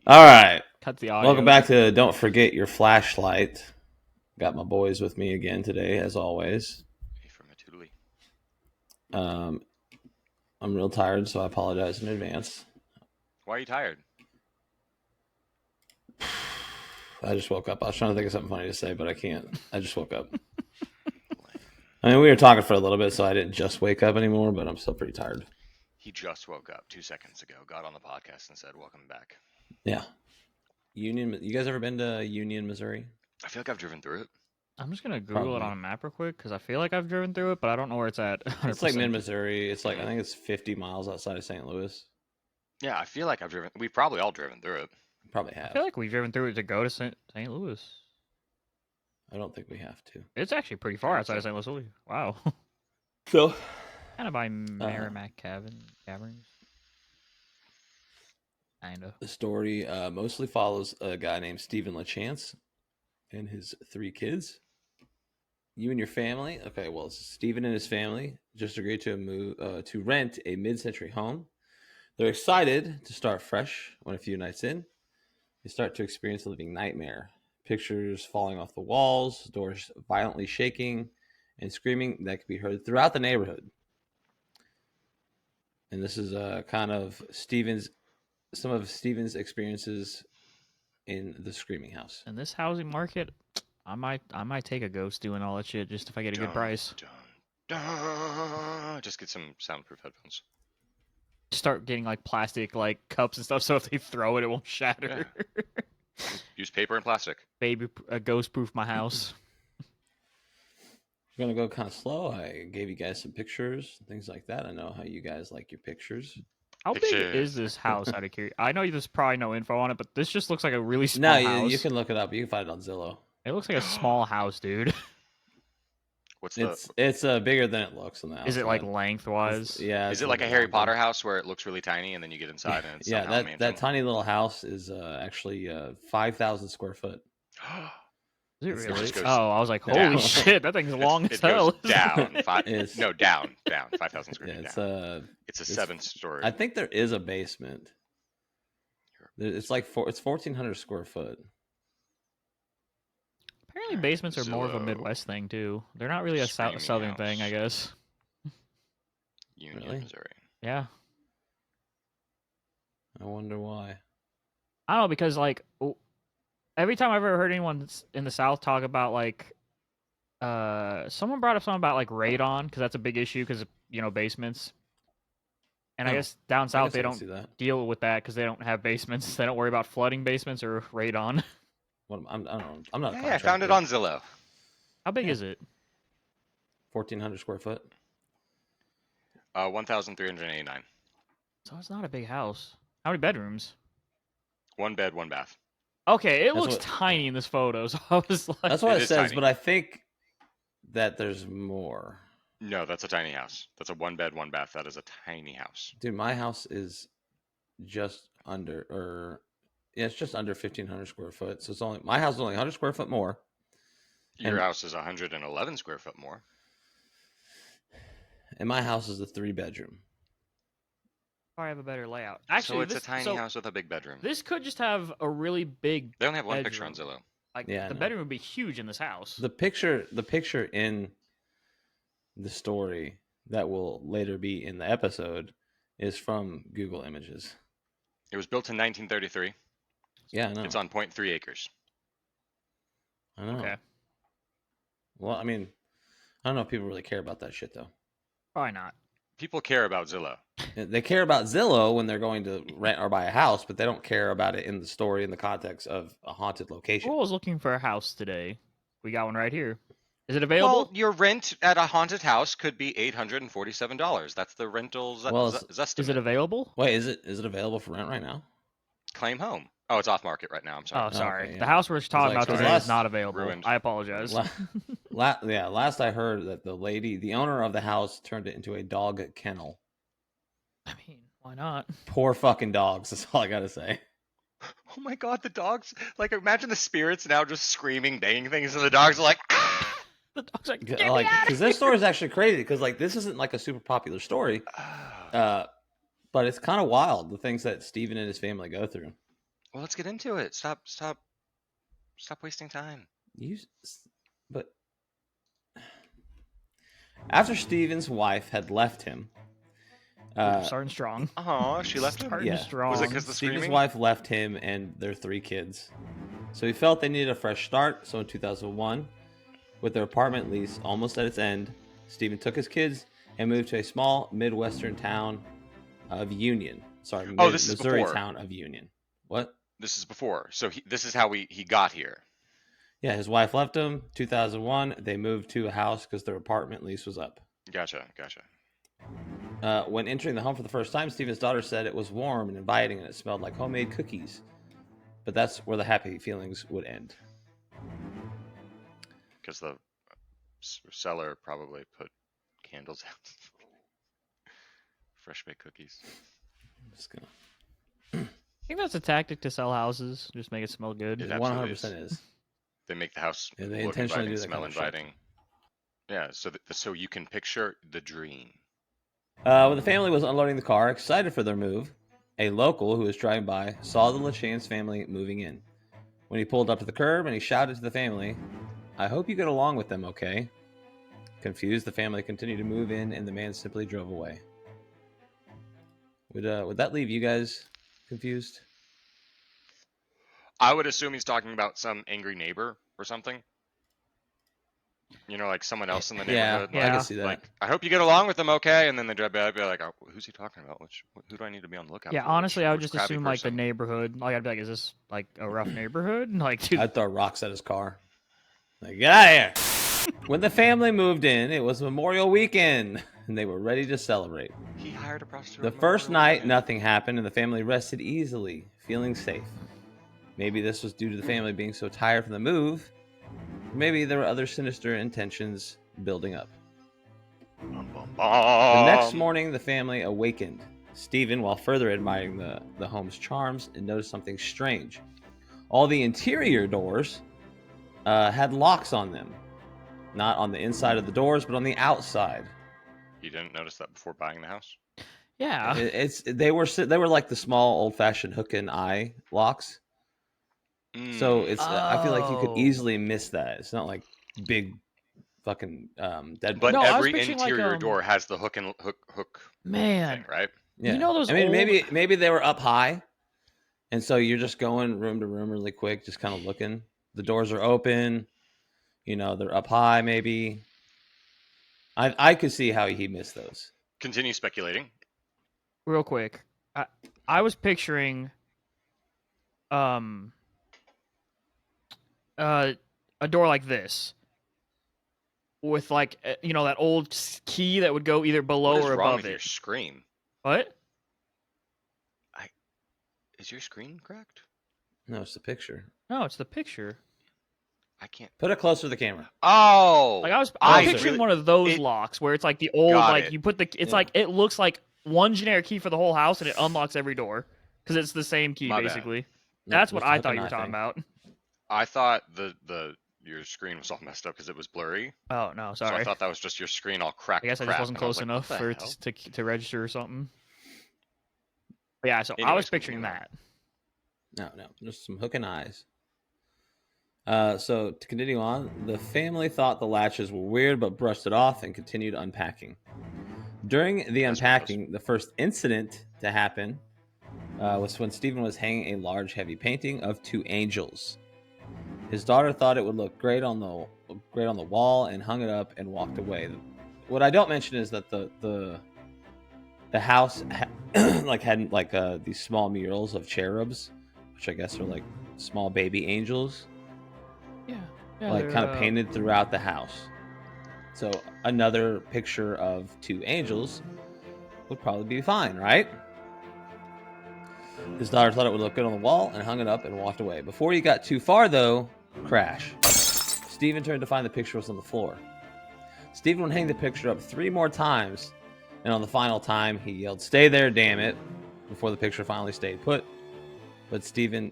All right. Cut the audio. Welcome back to Don't Forget Your Flashlight. Got my boys with me again today, as always. Hey, from a toodly. I'm real tired, so I apologize in advance. Why are you tired? I just woke up. I was trying to think of something funny to say, but I can't. I just woke up. I mean, we were talking for a little bit, so I didn't just wake up anymore, but I'm still pretty tired. He just woke up 2 seconds ago, got on the podcast and said, welcome back. Yeah. Union. You guys ever been to Union, Missouri? I feel like I've driven through it. I'm just gonna Google Probably. it on a map real quick because I feel like I've driven through it, but I don't know where it's at. It's like 100%. mid-Missouri. It's like, I think it's 50 miles outside of St. Louis. Yeah, I feel like I've driven. We've probably all driven through it. Probably I have. feel like we've driven through it to go to St. Louis. I don't think we have to. It's actually pretty far outside of St. Louis. Wow. So, Kind of by Merrimack Caverns. Kinda. the story mostly follows a guy named Stephen LaChance and his 3 kids. You and your family. Okay, well, Stephen and his family just agreed to rent a mid-century home. They're excited to start fresh when a few nights in, they start to experience a living nightmare. Pictures falling off the walls, doors violently shaking, and screaming that could be heard throughout the neighborhood. And this is kind of some of Stephen's experiences in the screaming house. In this housing market, I might take a ghost doing all that shit just if I get a good price. Just get some soundproof headphones. Start getting like plastic like cups and stuff, so if they throw it, it won't shatter. Yeah. Use paper and plastic. Baby, ghost proof my house. We're gonna go kind of slow. I gave you guys some pictures, things like that. I know how you guys like your pictures. How big is this house out of curiosity? I know there's probably no info on it, but this just looks like a really small house. You can look it up. You can find it on Zillow. It looks like a small house, dude. It's bigger than it looks on the outside. Is it like lengthwise? Yeah. Is it like a Harry Potter house where it looks really tiny and then you get inside and it's that tiny little house is actually 5,000 square foot. Is it really? Goes I was like, holy shit, that thing's long as hell. Goes down. Down 5,000 square feet. It's a 7-story. I think there is a basement. It's like it's 1,400 square foot. Apparently, basements are more of a Midwest thing too. They're not really a southern thing, I guess. Union, Missouri. Yeah. I wonder why. I don't know, because like every time I've ever heard anyone in the South talk about like, someone brought up something about like radon because that's a big issue because basements. And I guess down south they don't deal with that because they don't have basements. They don't worry about flooding basements or radon. I don't know. I'm not. Yeah, I found it on Zillow. How big is it? 1,400 square foot. 1,389. So it's not a big house. How many bedrooms? 1 bed, 1 bath. Okay, it looks tiny in this photo. So I was like, that's what it says, tiny. But I think that there's more. No, that's a tiny house. That's a 1 bed, 1 bath. That is a tiny house. Dude, my house is just under, it's just under 1,500 square foot. So my house is only 100 square foot more. Your house is 111 square foot more. And my house is a 3-bedroom. I have a better layout. Actually, so it's a tiny house with a big bedroom. This could just have a really big. They only have one bedroom. picture on Zillow. Like the bedroom would be huge in this house. The picture in the story that will later be in the episode is from Google Images. It was built in 1933. Yeah, I know. It's on 0.3 acres. I know. Okay. Well, I mean, I don't know if people really care about that shit though. Probably not. People care about Zillow. They care about Zillow when they're going to rent or buy a house, but they don't care about it in the story in the context of a haunted location. I was looking for a house today. We got one right here. Is it available? Well, your rent at a haunted house could be $847. That's the rental's estimate. Is it available? Wait, is it available for rent right now? Claim home. Oh, it's off market right now. I'm sorry. Oh, sorry. Okay, yeah. The house we're talking about today is not available. Ruined. I apologize. Last I heard that the owner of the house turned it into a dog kennel. I mean, why not? Poor fucking dogs. That's all I gotta say. Oh my god, the dogs! Like, imagine the spirits now just screaming, banging things, and the dogs are like, ah! The dog's like, get me out of because this story is actually crazy. Because like this isn't like a super popular story, but it's kind of wild the things that Stephen and his family go through. Well, let's get into it. Stop wasting time. But after Steven's wife had left him, Starting strong. Oh, she left him. Starting strong. Was it because the Steven's screaming? wife left him and their 3 kids. So he felt they needed a fresh start. So in 2001, with their apartment lease almost at its end, Steven took his kids and moved to a small Midwestern town of Union. Sorry, This is Missouri before. town of Union. What? This is before. So this is how he got here. Yeah, his wife left him. 2001, they moved to a house because their apartment lease was up. Gotcha. When entering the home for the first time, Steven's daughter said it was warm and inviting and it smelled like homemade cookies. But that's where the happy feelings would end. Because the seller probably put candles out. Fresh baked cookies. I'm just gonna... I think that's a tactic to sell houses. Just make it smell good. It It 100% is. They make the house Yeah, they look intentionally inviting, do that smell kind of shit. inviting. Yeah, so you can picture the dream. When the family was unloading the car, excited for their move, a local who was driving by saw the LaChance family moving in. When he pulled up to the curb and he shouted to the family, "I hope you get along with them, okay?" Confused, the family continued to move in, and the man simply drove away. Would that leave you guys confused? I would assume he's talking about some angry neighbor or something. You know, like someone else in the neighborhood. I Yeah. can see that. Like, I hope you get along with them, okay? And then they drive by, I'd be like, oh, who's he talking about? Who do I need to be on the lookout Yeah, for? honestly, I would Which just crappy assume like the person? neighborhood. Like I'd be like, is this like a rough neighborhood? Like, dude, I'd throw rocks at his car. Like, get out of here! When the family moved in, it was Memorial Weekend, and they were ready to celebrate. He hired a prostitute. The on first Memorial night, Weekend. nothing happened, and the family rested easily, feeling safe. Maybe this was due to the family being so tired from the move. Maybe there were other sinister intentions building up. Bum, bum, The next bum. morning, the family awakened. Stephen, while further admiring the home's charms, and noticed something strange. All the interior doors had locks on them. Not on the inside of the doors, but on the outside. You didn't notice that before buying the house? yeah. They were like the small old-fashioned hook and eye locks. So Mm. I feel like you could Oh. easily miss that. It's not like big fucking Deadpool. But No, I was every picturing, like, interior door has the hook Man, thing, right? Yeah. you know those I mean, old- maybe they were up high, and so you're just going room to room really quick, just kind of looking. The doors are open, they're up high. Maybe I could see how he missed those. Continue speculating. real quick. I was picturing a door like this with like that old key that would go either below What is or wrong above with it. your screen? What? Is your screen cracked? No, it's the picture. No, it's the picture. I can't. Put it closer to the camera. Oh, Like I was Closer. picturing one of those it- locks where it's like the old Got like it. you put the it's Yeah. like it looks like one generic key for the whole house and it unlocks every door because it's the same key My bad. basically. No, That's what just the I hook thought and you were eye talking thing. about. I thought your screen was all messed up because it was blurry. Oh no, So sorry. I thought that was just your screen all cracked. I guess I to just crap, wasn't and I was close like, enough what for the it hell? to register or something. But yeah, so I Anyways, was picturing continue that. No, just some hook and eyes. So to continue on, the family thought the latches were weird, but brushed it off and continued unpacking. During the As unpacking, the first incident to happen was when Stephen was hanging a large, heavy painting of 2 angels. His daughter thought it would look great on the wall and hung it up and walked away. What I don't mention is that the house had these small murals of cherubs, which I guess are like small baby angels, Yeah. like kind of painted throughout the house. So another picture of 2 angels would probably be fine, right? His daughter thought it would look good on the wall and hung it up and walked away. Before he got too far, though, crash. Stephen turned to find the picture was on the floor. Stephen would hang the picture up 3 more times, and on the final time, he yelled, "Stay there, damn it," before the picture finally stayed put. But Stephen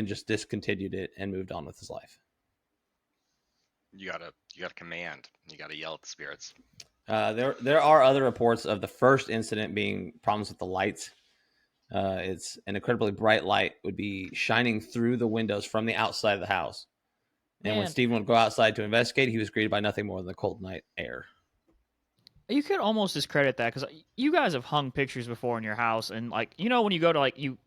just discontinued it and moved on with his life. You gotta command. You gotta yell at the spirits. There are other reports of the first incident being problems with the lights. It's an incredibly bright light would be shining through the windows from the outside of the house. And when Man. Stephen would go outside to investigate, he was greeted by nothing more than the cold night air. You could almost discredit that because you guys have hung pictures before in your house, and like when you go to like you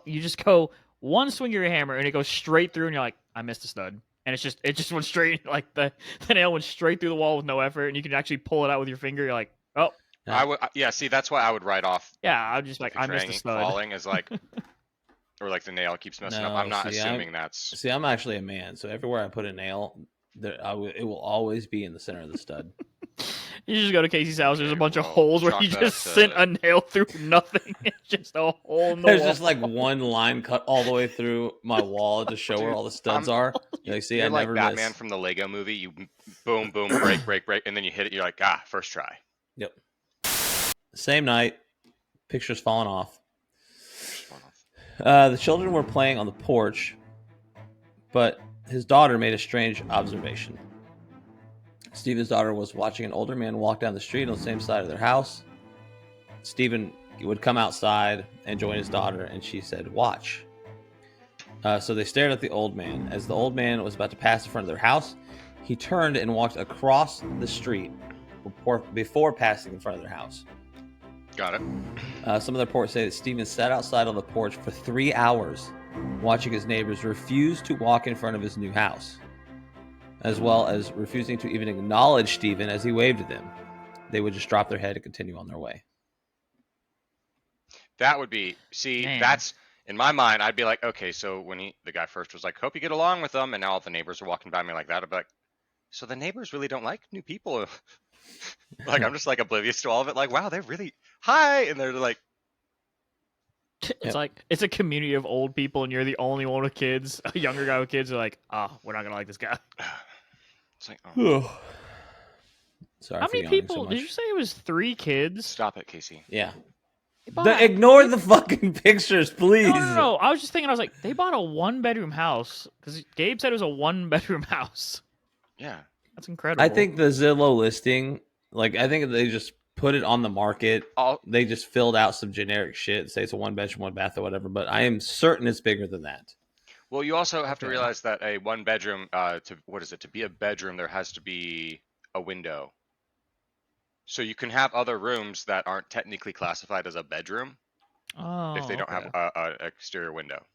just go one swing of your hammer and it goes straight through, and you're like, I missed a stud, and it just went straight like the nail went straight through the wall with no effort, and you can actually pull it out with your finger. You're like, oh I would, yeah. See, that's why I would write off yeah, I'm just the like I missed a betraying stud. falling as like, or like the nail keeps messing up. I'm not assuming that's. See, I'm actually a man, so everywhere I put a nail, it will always be in the center of the stud. You just go to Casey's house. There's a Okay, bunch of well, holes where chalk he that just up sent to- a nail through nothing. It's just a hole in the There's wall. just like one line cut all the way through my wall to show where Dude, all the studs are. You're like, see, I You're like never Batman miss. from the Lego movie. You boom, boom, break, break, break, and then you hit it. You're like, first try. Yep. Same night, pictures falling off. The children were playing on the porch, but his daughter made a strange observation. Stephen's daughter was watching an older man walk down the street on the same side of their house. Stephen would come outside and join his daughter, and she said, "Watch." So they stared at the old man. As the old man was about to pass in front of their house, he turned and walked across the street before passing in front of their house. Got it. Some of the reports say that Stephen sat outside on the porch for 3 hours, watching his neighbors refuse to walk in front of his new house, as well as refusing to even acknowledge Stephen as he waved at them. They would just drop their head and continue on their way. That would be. See, Man. that's in my mind. I'd be like, okay, so when the guy first was like, hope you get along with them, and now all the neighbors are walking by me like that. I'd be like, so the neighbors really don't like new people. Like I'm just like oblivious to all of it. Like, wow, they're really hi, and they're like, It's like it's a community of old people, and you're the only one with kids. A younger guy with kids are like, oh, we're not gonna like this guy. it's like, oh, Sorry How for many yawning people? so much. Did you say it was 3 kids? stop it, Casey. Yeah. They bought Ignore the fucking pictures, please. No. I was just thinking. I was like, they bought a 1-bedroom house because Gabe said it was a 1-bedroom house. Yeah. That's incredible. I think the Zillow listing, like, I think they just put it on the market. They just filled out some generic shit, say it's a 1 bedroom, 1 bath, or whatever. But I am certain it's bigger than that. Well, you also have to realize that a 1-bedroom, to be a bedroom, there has to be a window. So you can have other rooms that aren't technically classified as a bedroom if they don't have an exterior window.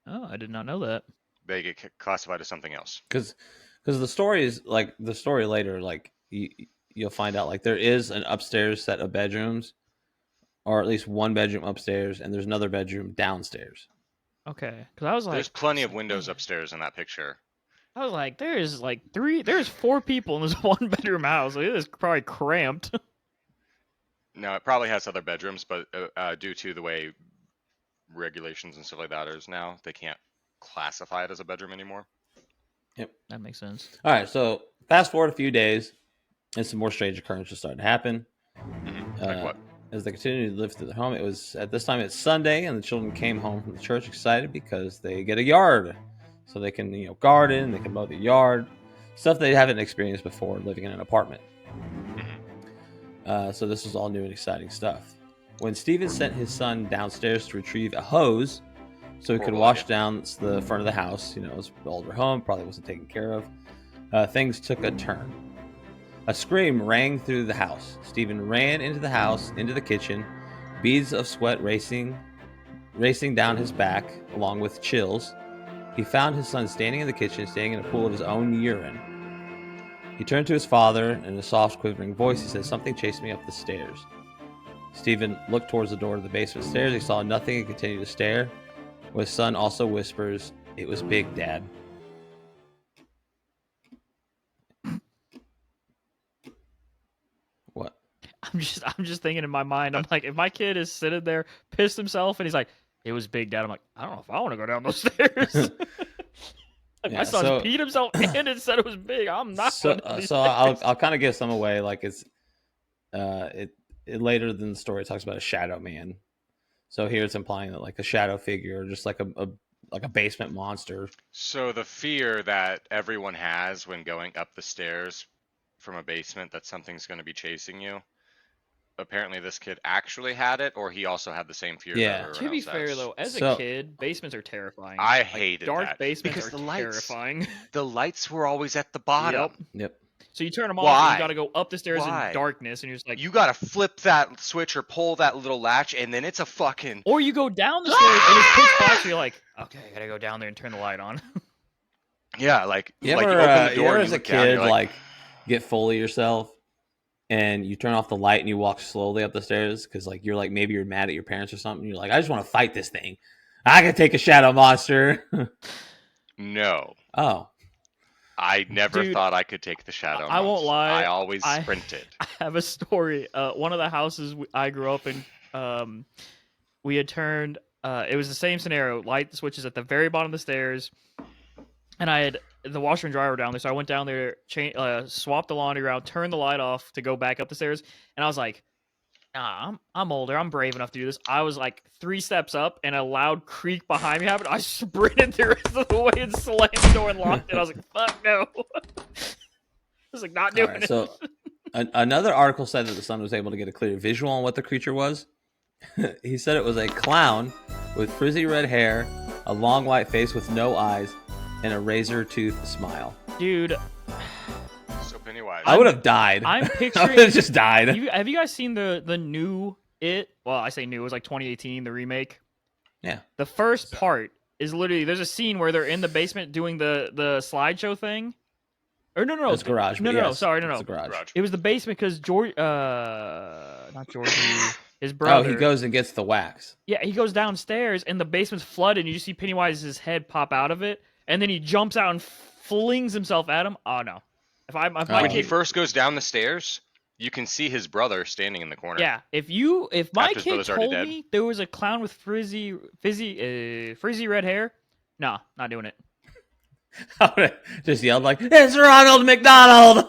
Oh, I did not know that. They get classified as something else. Because the story is like the story later, like you'll find out like there is an upstairs set of bedrooms, or at least 1 bedroom upstairs, and there's another bedroom downstairs. Okay, because I was like, there's plenty of windows upstairs in that picture. I was like, there's 4 people in this 1-bedroom house. Like, it is probably cramped. No, it probably has other bedrooms, but due to the way regulations and stuff like that is now, they can't classify it as a bedroom anymore. Yep, that makes sense. All right, so fast forward a few days, and some more strange occurrences started to happen. Like what? As they continued to live through their home, it was at this time it's Sunday, and the children came home from the church excited because they get a yard, so they can garden, they can mow the yard, stuff they haven't experienced before living in an apartment. So this was all new and exciting stuff. When Stephen sent his son downstairs to retrieve a hose so he could wash down the front of the house, it was an older home, probably wasn't taken care of, things took a turn. A scream rang through the house. Stephen ran into the house, into the kitchen, beads of sweat racing down his back, along with chills. He found his son standing in the kitchen, standing in a pool of his own urine. He turned to his father, and in a soft, quivering voice, he said, "Something chased me up the stairs." Stephen looked towards the door to the basement stairs. He saw nothing and continued to stare. His son also whispers, "It was big, Dad." What? I'm just thinking in my mind. I'm like, if my kid is sitting there, pissed himself, and he's like, "It was big, Dad." I'm like, I don't know if I want to go down those stairs. My son's peed himself and it said it was big. I'm not. So I'll kind of give some away. Like it's it later in the story it talks about a shadow man. So here it's implying that like a shadow figure, or just like a basement monster. So the fear that everyone has when going up the stairs from a basement that something's going to be chasing you, apparently this kid actually had it, or he also had the same fear Yeah. that everyone To be else fair has. though, as So- a kid, basements are terrifying. I Like, hated dark that, basements because are the lights- terrifying. The lights were always at the bottom. Yep. So you turn them off, and Why? you got to go up the stairs Why? in darkness, and you're just like, You gotta flip that switch or pull that little latch, and then it's a fucking. or you go down the stairs and it's pitch black, so you're like, okay, I gotta go down there and turn the light on. Yeah, like You like ever, you open the you door ever and as you a look down, and kid you're like, get full of yourself and you turn off the light and you walk slowly up the stairs because like you're like maybe you're mad at your parents or something. You're like, I just want to fight this thing. I can take a shadow monster. no. Oh, I never Dude, thought I could take the shadow. I won't monster. lie, I always I- sprinted. I have a story. One of the houses I grew up in, we had turned. It was the same scenario. Light switches at the very bottom of the stairs, and I had the washer and dryer were down there. So I went down there, swapped the laundry out, turned the light off to go back up the stairs, and I was like, "Nah, I'm older. I'm brave enough to do this." I was like 3 steps up, and a loud creak behind me happened. I sprinted the rest of the way and slammed the door and locked it. I was like, "Fuck no!" I was like, "Not all doing right. it." So another article said that the son was able to get a clear visual on what the creature was. He said it was a clown with frizzy red hair, a long white face with no eyes, and a razor tooth smile. Dude, So Pennywise. I would have died. I'm I would picturing. have just died. Have you guys seen the new It? Well, I say new. It was like 2018, the remake. Yeah. The first part is literally there's a scene where they're in the basement doing the slideshow thing. Or no, It's garage. No, but no, no. yes, Sorry, no, it's no. a garage. It was the basement because George, not Georgie, his brother. Oh, he goes and gets the wax. Yeah, he goes downstairs and the basement's flooded, and you see Pennywise's head pop out of it, and then he jumps out and flings himself at him. Oh no! If my When he kid, first goes down the stairs, you can see his brother standing in the corner. yeah, if my After his kid brother's already told dead. me there was a clown with frizzy red hair, nah, not doing it. I would've just yelled like, "It's Ronald McDonald!"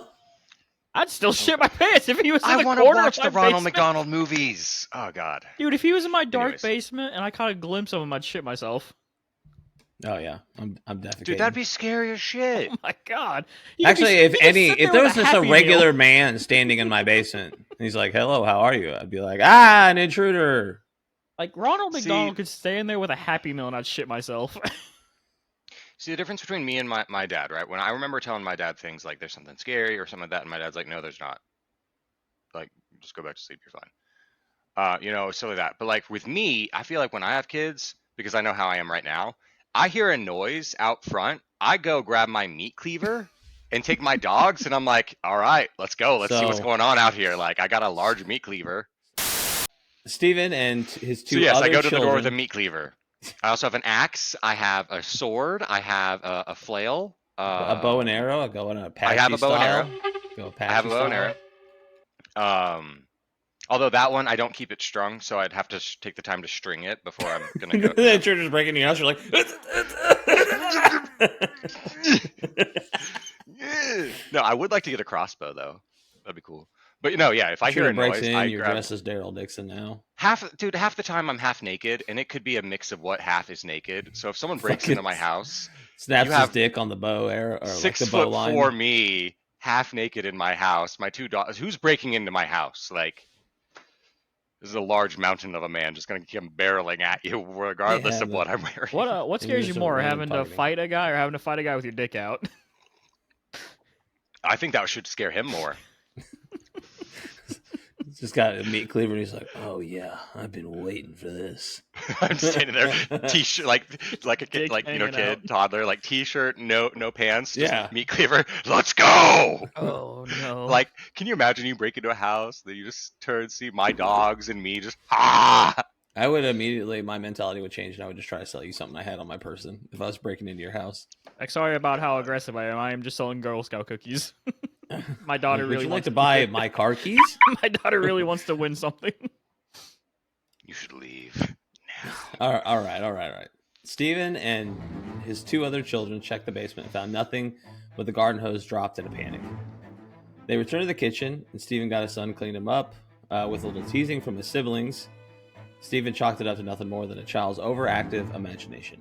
I'd still shit my pants if he was in I the want to corner watch of the my Ronald basement. McDonald movies. Oh God. Dude, if he was in my dark Anyways. basement and I caught a glimpse of him, I'd shit myself. Oh yeah, I'm defecating. Dude, that'd be scary as shit. Oh my god! He could Actually, be- if he could any, sit if there there with was just a Happy regular Meal. man standing in my basement, and he's like, "Hello, how are you?" I'd be like, "Ah, an intruder." Like Ronald See- McDonald could stand there with a Happy Meal and I'd shit myself. See, the difference between me and my dad, right? When I remember telling my dad things like there's something scary or something like that, and my dad's like, no, there's not. Like, just go back to sleep, you're fine. Silly that. But like with me, I feel like when I have kids, because I know how I am right now, I hear a noise out front, I go grab my meat cleaver and take my dogs, and I'm like, all right, let's go. Let's see what's So- going on out here. Like, I got a large meat cleaver. Steven and his two So yes, other I go to children. the door with a meat cleaver. I also have an axe. I have a sword. I have a flail. A bow and arrow. I go in a Apache I have a bow and style. arrow. Go Apache I have a bow and style. arrow. Although that one I don't keep it strung, so I'd have to take the time to string it before I'm gonna go. The intruder's breaking your house. You're like, No, I would like to get a crossbow though. That'd be cool. But yeah, if I hear a breaks noise, in. I You're grab dressed as Daryl Dixon now. half the time I'm half naked, and it could be a mix of what half is naked. So if someone breaks into my house, Snaps You his have dick on the bow arrow or like 6 the bow foot line. 4 me, half naked in my house, my 2 dogs. Who's breaking into my house? Like, this is a large mountain of a man just gonna come barreling at you, regardless Yeah, of what I'm wearing. What And you're scares you just a more, random having to targeting. fight a guy or having to fight a guy with your dick out? I think that should scare him more. He's just got a meat cleaver and he's like, "Oh yeah, I've been waiting for this." I'm standing there, t-shirt, like a kid, Dick like hanging kid, out. toddler, like t-shirt, no pants, just Yeah. meat cleaver. Let's go. Oh no! Like, can you imagine you break into a house, then you just turn, see my dogs and me just ah. I would immediately, my mentality would change, and I would just try to sell you something I had on my person if I was breaking into your house. Like, sorry about how aggressive I am. I am just selling Girl Scout cookies. My daughter Would really you like wants to buy my car keys? My daughter really wants to win something. You should leave. All right. Steven and his 2 other children checked the basement and found nothing but the garden hose dropped in a panic. They returned to the kitchen, and Steven got his son cleaned him up with a little teasing from his siblings. Steven chalked it up to nothing more than a child's overactive imagination.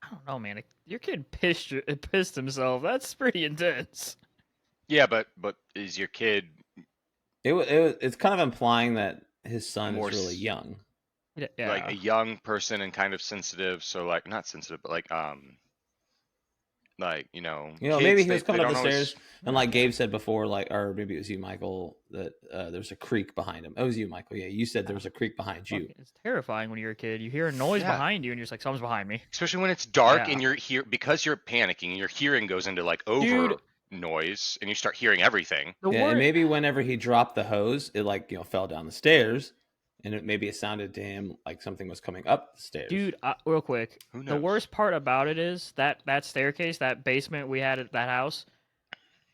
I don't know, man. Your kid pissed himself. That's pretty intense. Yeah, but is your kid It's kind of implying that his son More is really young. Yeah. like a young person and kind of sensitive. So like not sensitive, but like Maybe kids he was they coming up don't the always. stairs, and like Gabe said before, like, or maybe it was you, Michael, that there's a creak behind him. It was you, Michael. Yeah, you said there was a creak behind you. It's terrifying when you're a kid. You hear a noise Yeah. behind you, and you're just like, "Someone's behind me." Especially when it's dark Yeah. and you're here because you're panicking. Your hearing goes into like over Dude. noise, and you start hearing everything. The Yeah, and word, maybe whenever he dropped the hose, it like fell down the stairs, and maybe it sounded to him like something was coming up the stairs. dude. Real quick, Who the knows? worst part about it is that staircase, that basement we had at that house.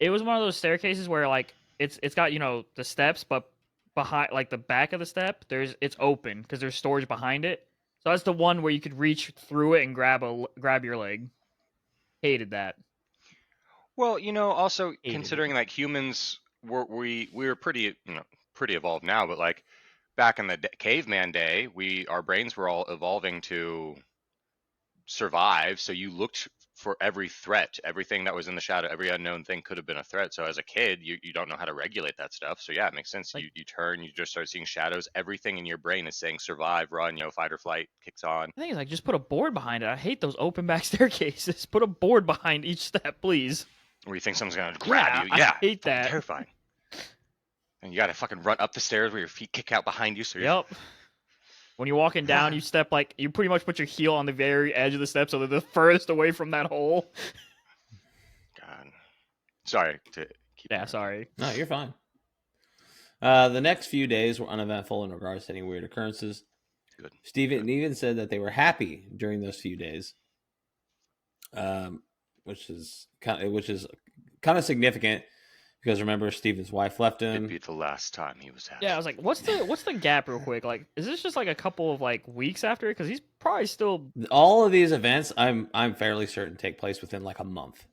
It was one of those staircases where like it's got the steps, but behind like the back of the step, it's open because there's storage behind it. So that's the one where you could reach through it and grab your leg. Hated that. Well, also Hated it. considering like humans we were pretty pretty evolved now, but like back in the caveman day, our brains were all evolving to survive. So you looked for every threat, everything that was in the shadow, every unknown thing could have been a threat. So as a kid, you don't know how to regulate that stuff. So yeah, it makes sense. Like, You turn, you just start seeing shadows. Everything in your brain is saying survive, run, fight or flight kicks on. the thing is, like, just put a board behind it. I hate those open back staircases. Put a board behind each step, please. Where you think someone's gonna grab you. I Yeah, hate that. terrifying. And you gotta fucking run up the stairs where your feet kick out behind you. So you're Yep. When you're walking down, you step like you pretty much put your heel on the very edge of the step, so they're the furthest away from that hole. God. Sorry to keep. Yeah, sorry. No, you're fine. The next few days were uneventful in regards to any weird occurrences. Good. Steven even said that they were happy during those few days, which is kind of significant because remember Steven's wife left him. It'd be the last time he was happy. Yeah, I was like, what's the gap, real quick? Like, is this just like a couple of like weeks after it? Because he's probably still. All of these events, I'm fairly certain take place within like a month.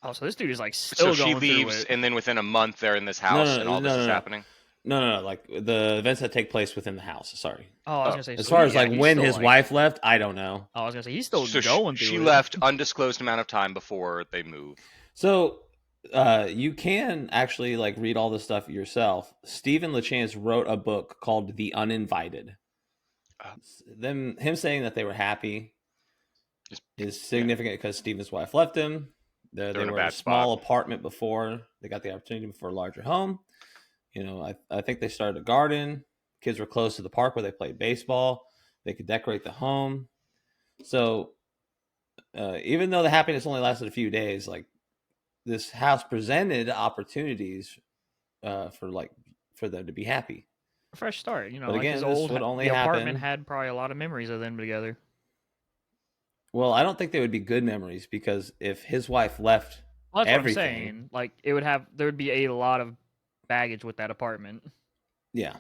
Oh, so this dude is like still so going she leaves, through it. and then within a month they're in this house, and all this is happening. No. Like the events that take place within the house. Sorry. Oh, I was gonna say. As So far as like he's when still, his like- wife left, I don't know. Oh, I was gonna say he's still So going through she it. left undisclosed amount of time before they moved. So you can actually like read all this stuff yourself. Stephen LeChance wrote a book called The Uninvited. Him saying that they were happy is significant because Stephen's wife left him. They were in a small apartment before they got the opportunity for a larger home. I think they started a garden. Kids were close to the park where they played baseball. They could decorate the home. So even though the happiness only lasted a few days, like this house presented opportunities for them to be happy. A fresh start, But like again, his this old would only the happen. apartment had probably a lot of memories of them together. Well, I don't think they would be good memories because if his wife left Well, that's everything, what I'm saying. Like there would be a lot of baggage with that apartment. Yeah.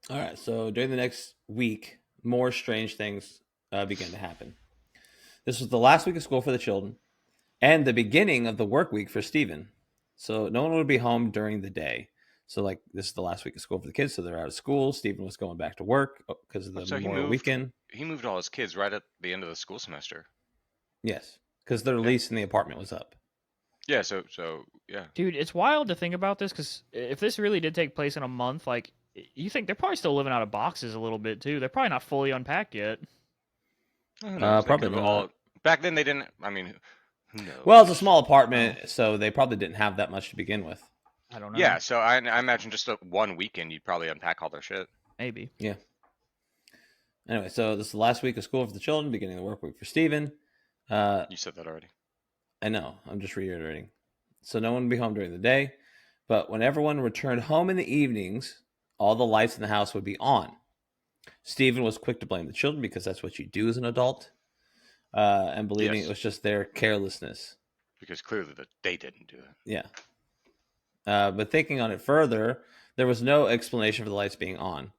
All right. So during the next week, more strange things began to happen. This was the last week of school for the children and the beginning of the work week for Stephen. So no one would be home during the day. So like this is the last week of school for the kids. So they're out of school. Stephen was going back to work because of the Memorial weekend. He moved all his kids right at the end of the school semester. Yes. Because their lease in the apartment was up. Yeah. So yeah. Dude, it's wild to think about this because if this really did take place in a month, like you think they're probably still living out of boxes a little bit too. They're probably not fully unpacked yet. Probably not. Back then they didn't. I mean, who knows? Well, it's a small apartment, so they probably didn't have that much to begin with. I don't know. Yeah, so I imagine just one weekend you'd probably unpack all their shit. Maybe. Yeah. Anyway, so this is the last week of school for the children, beginning of the work week for Stephen. You said that already. I know. I'm just reiterating. So no one would be home during the day, but when everyone returned home in the evenings, all the lights in the house would be on. Stephen was quick to blame the children because that's what you do as an adult, and believing it was just their carelessness. Because clearly they didn't do it. Yeah. But thinking on it further, there was no explanation for the lights being on.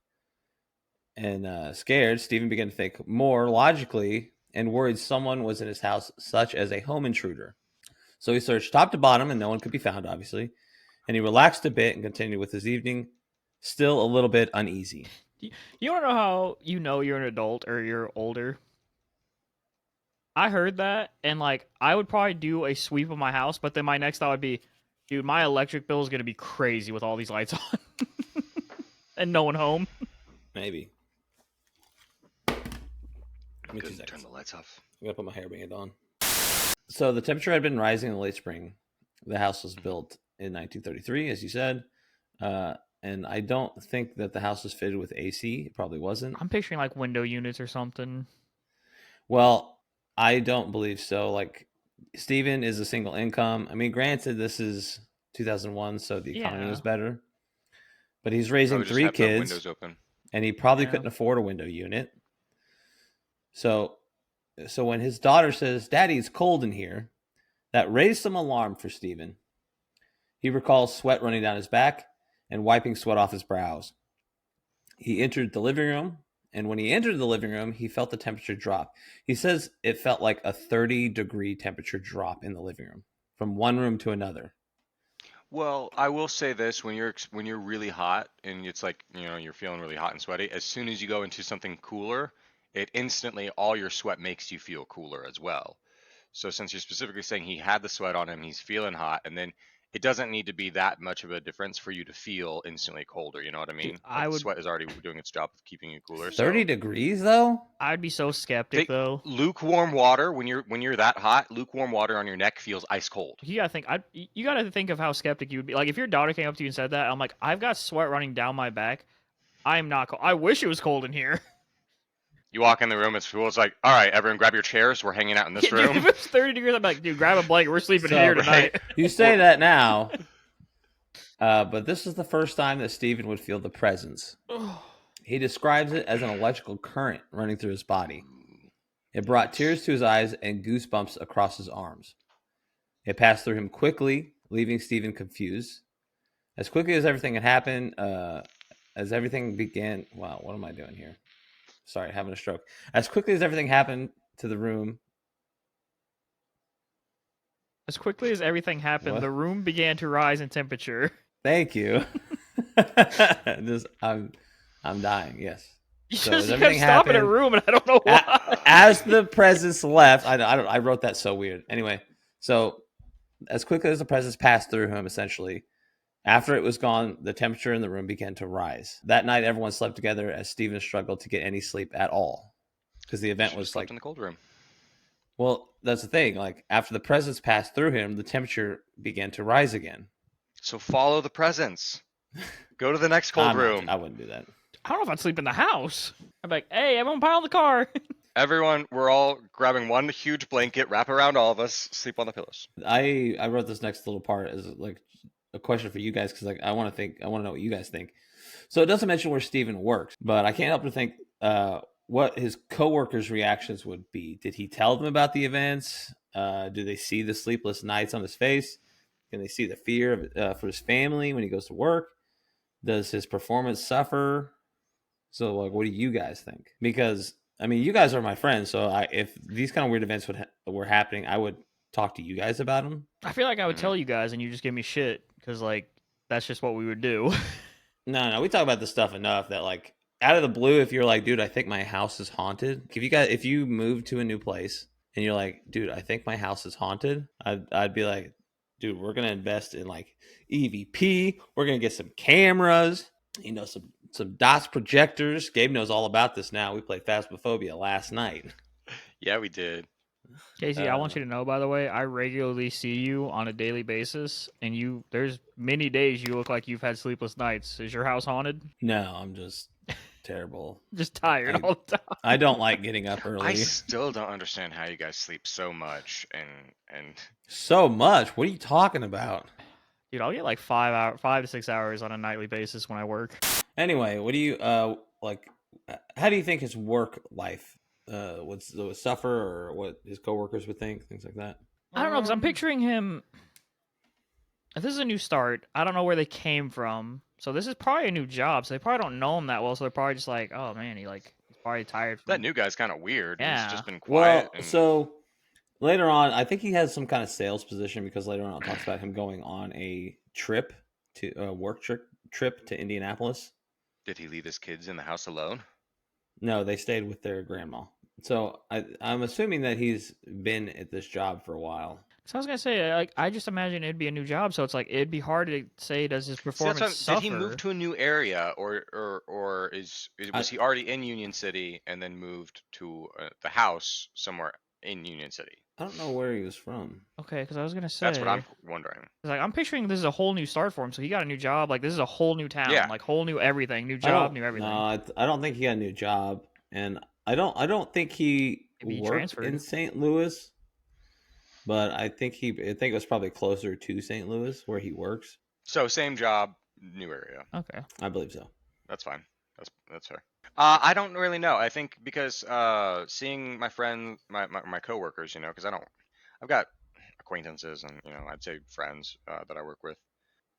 And scared, Stephen began to think more logically and worried someone was in his house, such as a home intruder. So he searched top to bottom and no one could be found, obviously. And he relaxed a bit and continued with his evening, still a little bit uneasy. You want to know how you know you're an adult or you're older? I heard that, and like I would probably do a sweep of my house, but then my next thought would be, Dude, my electric bill is gonna be crazy with all these lights on and no one home. Maybe. Give me 2 Couldn't turn seconds. the lights off. I'm gonna put my hairband on. So the temperature had been rising in the late spring. The house was built in 1933, as you said, and I don't think that the house was fitted with AC. It probably wasn't. I'm picturing like window units or something. Well, I don't believe so. Like, Steven is a single income. I mean, granted, this is 2001, so the economy was better. But he's raising Probably just 3 have no kids, windows open. and he probably Yeah. couldn't afford a window unit. So when his daughter says, "Daddy, it's cold in here," that raised some alarm for Steven. He recalls sweat running down his back and wiping sweat off his brows. He entered the living room, and when he entered the living room, he felt the temperature drop. He says it felt like a 30-degree temperature drop in the living room from one room to another. Well, I will say this: when you're really hot and it's like, you're feeling really hot and sweaty, as soon as you go into something cooler, it instantly, all your sweat makes you feel cooler as well. So since you're specifically saying he had the sweat on him, he's feeling hot, and then it doesn't need to be that much of a difference for you to feel instantly colder. You know what I mean? Like, the sweat is already doing its job of keeping you cooler. 30 So degrees, though? I'd be so skeptic though. lukewarm water, when you're that hot, lukewarm water on your neck feels ice cold. You gotta think of how skeptic you would be. Like if your daughter came up to you and said that, I'm like, I've got sweat running down my back. I'm not cold. I wish it was cold in here. You walk in the room at school, it's like, all right, everyone grab your chairs. We're hanging out in this Yeah, dude, room. if it's 30 degrees, I'm like, dude, grab a blanket. We're sleeping So, here tonight. You say that now, but this is the first time that Steven would feel the presence. He describes it as an electrical current running through his body. It brought tears to his eyes and goosebumps across his arms. It passed through him quickly, leaving Steven confused. As quickly as everything had happened, as everything began... Wow, what am I doing here? Sorry, having a stroke. As quickly as everything happened to the room... As quickly as everything happened, What? the room began to rise in temperature. Thank you. I'm dying, yes. You So just as kept everything stopping a happened- room, and I don't know why. As the presence left, I wrote that so weird. Anyway, so as quickly as the presence passed through him, essentially, after it was gone, the temperature in the room began to rise. That night, everyone slept together as Steven struggled to get any sleep at all because the event was slept in the cold room. Well, that's the thing. Like, after the presence passed through him, the temperature began to rise again. So follow the presence. Go to the next cold room. I wouldn't do that. I don't know if I'd sleep in the house. I'd be like, hey, everyone pile in the car. Everyone, we're all grabbing one huge blanket, wrap around all of us, sleep on the pillows. I wrote this next little part as like a question for you guys because like I want to know what you guys think. So it doesn't mention where Steven works, but I can't help but think what his coworkers' reactions would be. Did he tell them about the events? Do they see the sleepless nights on his face? Can they see the fear of, for his family when he goes to work? Does his performance suffer? So, like, what do you guys think? Because, I mean, you guys are my friends, so if these kind of weird events were happening, I would talk to you guys about them. I feel like I would tell you guys, and you just give me shit, because, like, that's just what we would do. No, we talk about this stuff enough that, like, out of the blue, if you're like, dude, I think my house is haunted. If you move to a new place and you're like, dude, I think my house is haunted, I'd be like, dude, we're gonna invest in like EVP. We're gonna get some cameras, some DOTS projectors. Gabe knows all about this now. We played Phasmophobia last night. Yeah, we did. Casey, I want you to know, by the way, I regularly see you on a daily basis, and there's many days you look like you've had sleepless nights. Is your house haunted? No, I'm just terrible. Just tired all the time. I don't like getting up early. I still don't understand how you guys sleep so much and so much. What are you talking about? Dude, I'll get like 5 to 6 hours on a nightly basis when I work. Anyway, what do you like? How do you think his work life would suffer, or what his coworkers would think, things like that? I don't know, because I'm picturing him. If this is a new start, I don't know where they came from. So this is probably a new job, so they probably don't know him that well. So they're probably just like, "Oh man, he's probably tired." that new guy's kind of weird. Yeah. He's just been quiet. Well, so later on, I think he has some kind of sales position because later on it talks about him going on a work trip to Indianapolis. Did he leave his kids in the house alone? No, they stayed with their grandma. So I'm assuming that he's been at this job for a while. So I was gonna say, like, I just imagine it'd be a new job, so it's like it'd be hard to say does his See, performance did he suffer? move to a new area, or was he already in Union City and then moved to the house somewhere in Union City? I don't know where he was from. Okay, because I was gonna That's what say, I'm wondering. like, I'm picturing this is a whole new start for him. So he got a new job. Like, this is a whole new town. Yeah. Like, whole new everything. New job, new everything. No, I don't think he got a new job, and I don't think he Maybe he worked transferred. in St. Louis. But I think it was probably closer to St. Louis where he works. So same job, new area. Okay. I believe so. That's fine. That's fair. I don't really know. I think because seeing my friend, my coworkers, because I've got acquaintances and I'd say friends that I work with.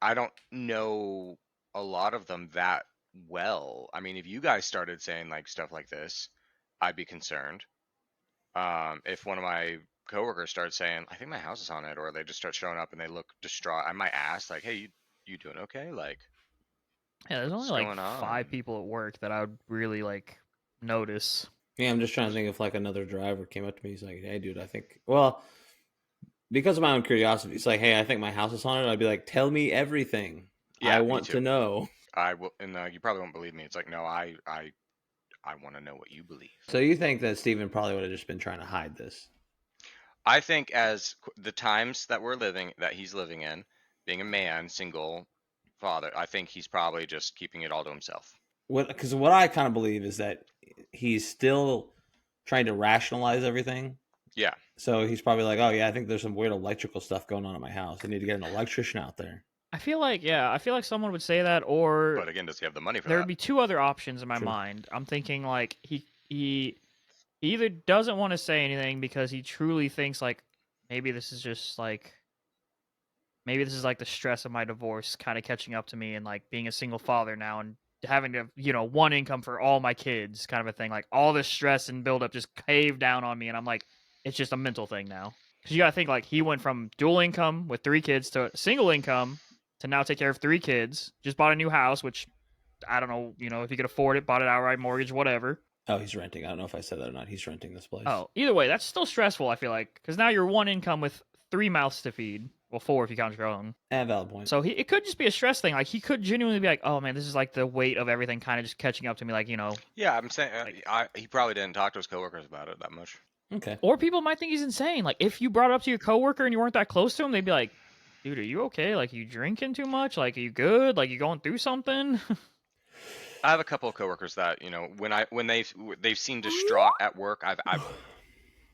I don't know a lot of them that well. I mean, if you guys started saying like stuff like this, I'd be concerned. If one of my coworkers starts saying, "I think my house is haunted," or they just start showing up and they look distraught, I might ask like, "Hey, you doing okay? Like, Yeah, there's only what's like going on?" 5 people at work that I would really like notice. Yeah, I'm just trying to think if like another driver came up to me. He's like, "Hey, dude, I think." Well, because of my own curiosity, it's like, "Hey, I think my house is haunted." I'd be like, "Tell me everything. Yeah, I me want too. to know." I will, and you probably won't believe me. It's like, no, I want to know what you believe. So you think that Steven probably would have just been trying to hide this? I think as the times that he's living in, being a man, single father, I think he's probably just keeping it all to himself. Because what I kind of believe is that he's still trying to rationalize everything. Yeah. So he's probably like, "Oh yeah, I think there's some weird electrical stuff going on at my house. I need to get an electrician out there." I feel like someone would say that, or But again, does he have the money for there that? would be 2 other options in my True. mind. I'm thinking like he either doesn't want to say anything because he truly thinks like maybe this is just like the stress of my divorce kind of catching up to me and like being a single father now and having to one income for all my kids kind of a thing, like all this stress and buildup just caved down on me, and I'm like, it's just a mental thing now, because you gotta think like he went from dual income with 3 kids to single income to now take care of 3 kids, just bought a new house, which I don't know, if he could afford it, bought it outright, mortgage, whatever. Oh, he's renting. I don't know if I said that or not. He's renting this place. Oh, either way, that's still stressful, I feel like, because now you're one income with 3 mouths to feed. Well, 4 if you count your own. Valid point. So it could just be a stress thing. Like, he could genuinely be like, oh man, this is like the weight of everything kind of just catching up to me. Like, Yeah, I'm saying he probably didn't talk to his coworkers about it that much. Okay. Or people might think he's insane. Like, if you brought it up to your coworker and you weren't that close to him, they'd be like, dude, are you okay? Like, you drinking too much? Like, are you good? Like, you going through something? I have a couple of coworkers that when they've seen distraught at work, I've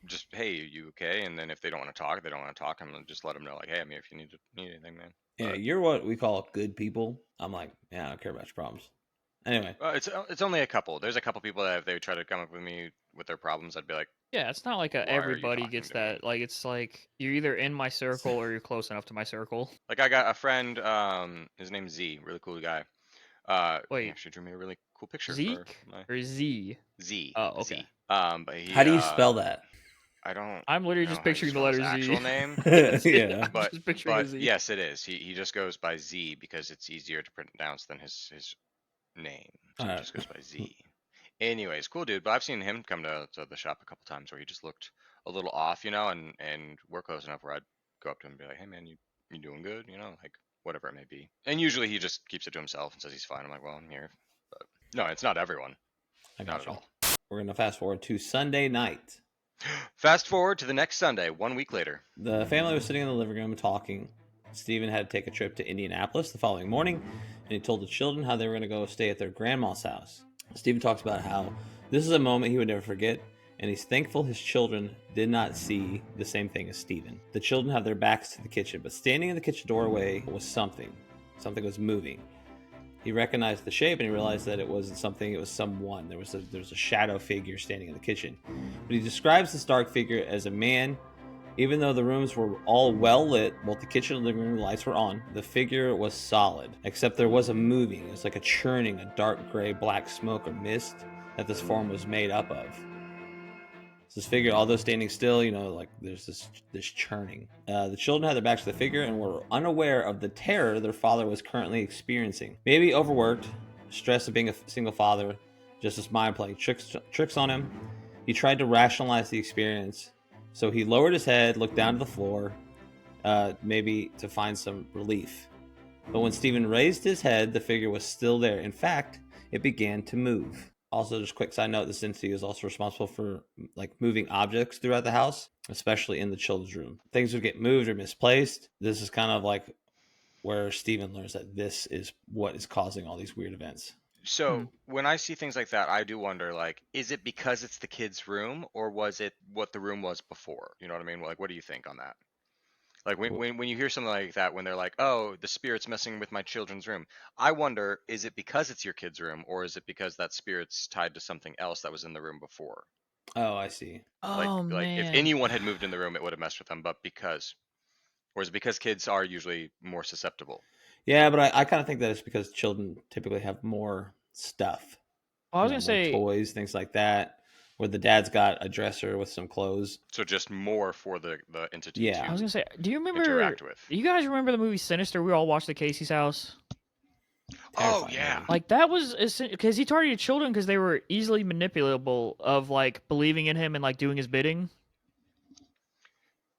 just, hey, are you okay? And then if they don't want to talk, they don't want to talk. I'm gonna just let them know, like, hey, I mean, if you need anything, man. Yeah, you're what we call good people. I'm like, yeah, I don't care about your problems. Anyway, it's only a couple. There's a couple people that if they try to come up with me with their problems, I'd be like, yeah, it's not like Why are you everybody talking gets to me? that. Like, it's like you're either in my circle or you're close enough to my circle. like I got a friend, his name's Z, really cool guy. He Wait, actually drew me a really cool picture Zeke for my or Z? Z. Oh, okay. Z. But he, how do you spell that? I don't. I'm literally know just how you picturing the spell his letter Z. actual name. Yeah. I'm just picturing a But Z. yes, it is. He just goes by Z because it's easier to pronounce than his name. So he just goes by Z. Anyways, cool dude. But I've seen him come to the shop a couple times where he just looked a little off, and we're close enough where I'd go up to him and be like, hey man, you doing good? Like whatever it may be. And usually he just keeps it to himself and says he's fine. I'm like, well, I'm here. But no, it's not everyone. Not at all. We're gonna fast forward to Sunday night. Fast forward to the next Sunday, 1 week later. The family was sitting in the living room talking. Steven had to take a trip to Indianapolis the following morning, and he told the children how they were going to go stay at their grandma's house. Steven talks about how this is a moment he would never forget, and he's thankful his children did not see the same thing as Steven. The children have their backs to the kitchen, but standing in the kitchen doorway was something. Something was moving. He recognized the shape and he realized that it wasn't something, it was someone. There was a shadow figure standing in the kitchen. But he describes this dark figure as a man. Even though the rooms were all well lit, both the kitchen and living room lights were on, the figure was solid. Except there was a moving. It was like a churning, a dark gray black smoke or mist that this form was made up of. This figure, although standing still, like there's this churning. The children had their backs to the figure and were unaware of the terror their father was currently experiencing. Maybe overworked, stress of being a single father, just his mind playing tricks on him. He tried to rationalize the experience, so he lowered his head, looked down to the floor, maybe to find some relief. But when Stephen raised his head, the figure was still there. In fact, it began to move. Also, just quick side note, this entity is also responsible for like moving objects throughout the house, especially in the children's room. Things would get moved or misplaced. This is kind of like where Stephen learns that this is what is causing all these weird events. So when I see things like that, I do wonder, like, is it because it's the kid's room, or was it what the room was before? You know what I mean? Like, what do you think on that? Like when you hear something like that, when they're like, "Oh, the spirit's messing with my children's room," I wonder, is it because it's your kid's room, or is it because that spirit's tied to something else that was in the room before? Oh, I see. Like if anyone had moved in the room, it would have messed with them, but or is it because kids are usually more susceptible? Yeah, but I kind of think that it's because children typically have more stuff. I was more gonna say toys, things like that. Where the dad's got a dresser with some clothes. So just more for the entity Yeah. to I was gonna say, do you remember? interact with. Do you guys remember the movie Sinister? We all watched at Casey's house. Oh Terrifying yeah. movie. Like that was because he targeted children because they were easily manipulable of like believing in him and like doing his bidding.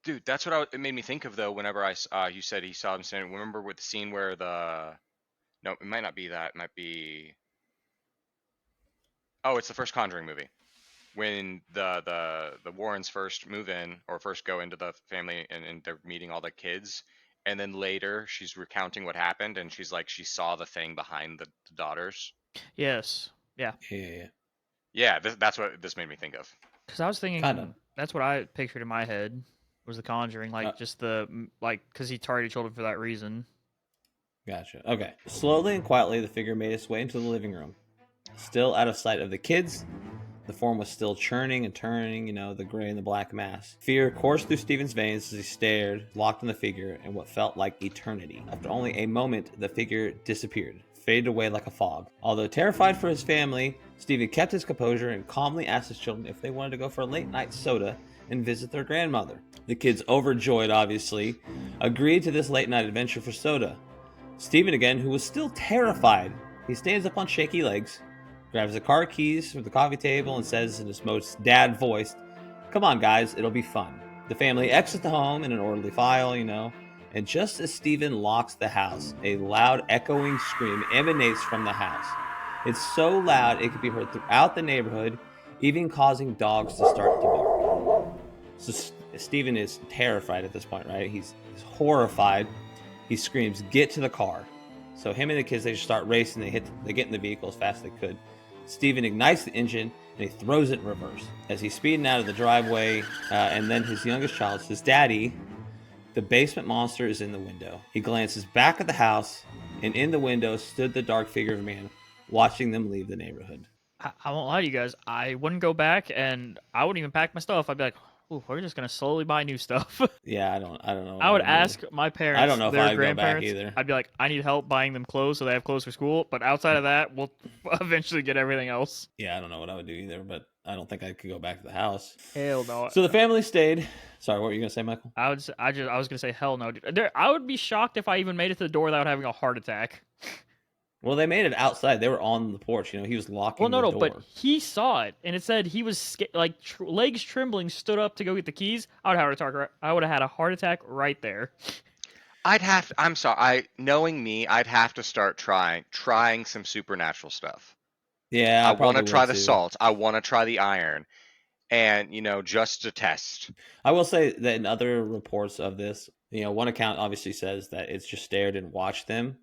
Dude, that's what it made me think of though. Whenever you said he saw him standing. Remember with the scene where no, it might not be that. It might be. Oh, it's the first Conjuring movie. When the Warrens first move in or first go into the family and they're meeting all the kids, and then later she's recounting what happened and she's like she saw the thing behind the daughters. Yes. Yeah. Yeah. Yeah, that's what this made me think of. Because I was thinking Kinda. that's what I pictured in my head was the Conjuring, like just the like because he targeted children for that reason. Gotcha. Okay. Slowly and quietly, the figure made its way into the living room. Still out of sight of the kids, the form was still churning and turning, the gray and the black mass. Fear coursed through Stephen's veins as he stared, locked on the figure in what felt like eternity. After only a moment, the figure disappeared, faded away like a fog. Although terrified for his family, Stephen kept his composure and calmly asked his children if they wanted to go for a late night soda and visit their grandmother. The kids, overjoyed obviously, agreed to this late night adventure for soda. Stephen, again, who was still terrified, he stands up on shaky legs, grabs the car keys from the coffee table, and says in his most dad voice, "Come on, guys, it'll be fun." The family exits the home in an orderly file, and just as Stephen locks the house, a loud echoing scream emanates from the house. It's so loud it can be heard throughout the neighborhood, even causing dogs to start to bark. So Stephen is terrified at this point, right? He's horrified. He screams, "Get to the car." So him and the kids, they just start racing. They get in the vehicle as fast as they could. Stephen ignites the engine and he throws it in reverse. As he's speeding out of the driveway, and then his youngest child says, "Daddy, the basement monster is in the window." He glances back at the house, and in the window stood the dark figure of a man, watching them leave the neighborhood. I won't lie to you guys. I wouldn't go back, and I wouldn't even pack my stuff. I'd be like, "Ooh, we're just gonna slowly buy new stuff." Yeah, I don't know. I would ask my parents. I don't know if their I'd go back grandparents. either. I'd be like, "I need help buying them clothes so they have clothes for school." But outside of that, we'll eventually get everything else. Yeah, I don't know what I would do either, but I don't think I could go back to the house. Hell no. So the family stayed. Sorry, what were you gonna say, Michael? I was gonna say hell no, dude. I would be shocked if I even made it to the door without having a heart attack. Well, they made it outside. They were on the porch. He was locking the door. But he saw it, and it said he was legs trembling, stood up to go get the keys. I would have had a heart attack right there. I'm sorry. Knowing me, I'd have to start trying some supernatural stuff. Yeah, I want to try the too. salt. I want to try the iron, and just to test. I will say that in other reports of this, one account obviously says that it's just stared and watched them.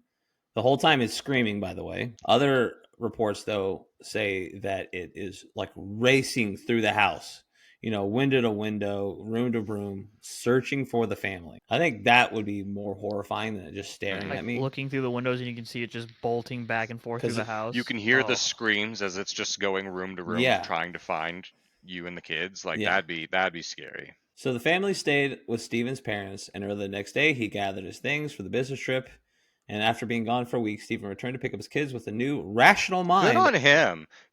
The whole time it's screaming, by the way. Other reports, though, say that it is like racing through the house, window to window, room to room, searching for the family. I think that would be more horrifying than just staring at me. Looking through the windows and you can see it just bolting back and forth through the house. You can hear the screams as it's just going room to room, trying to find you and the kids. Like that'd be scary. So the family stayed with Stephen's parents, and early the next day, he gathered his things for the business trip. And after being gone for a week, Stephen returned to pick up his kids with a new rational mind.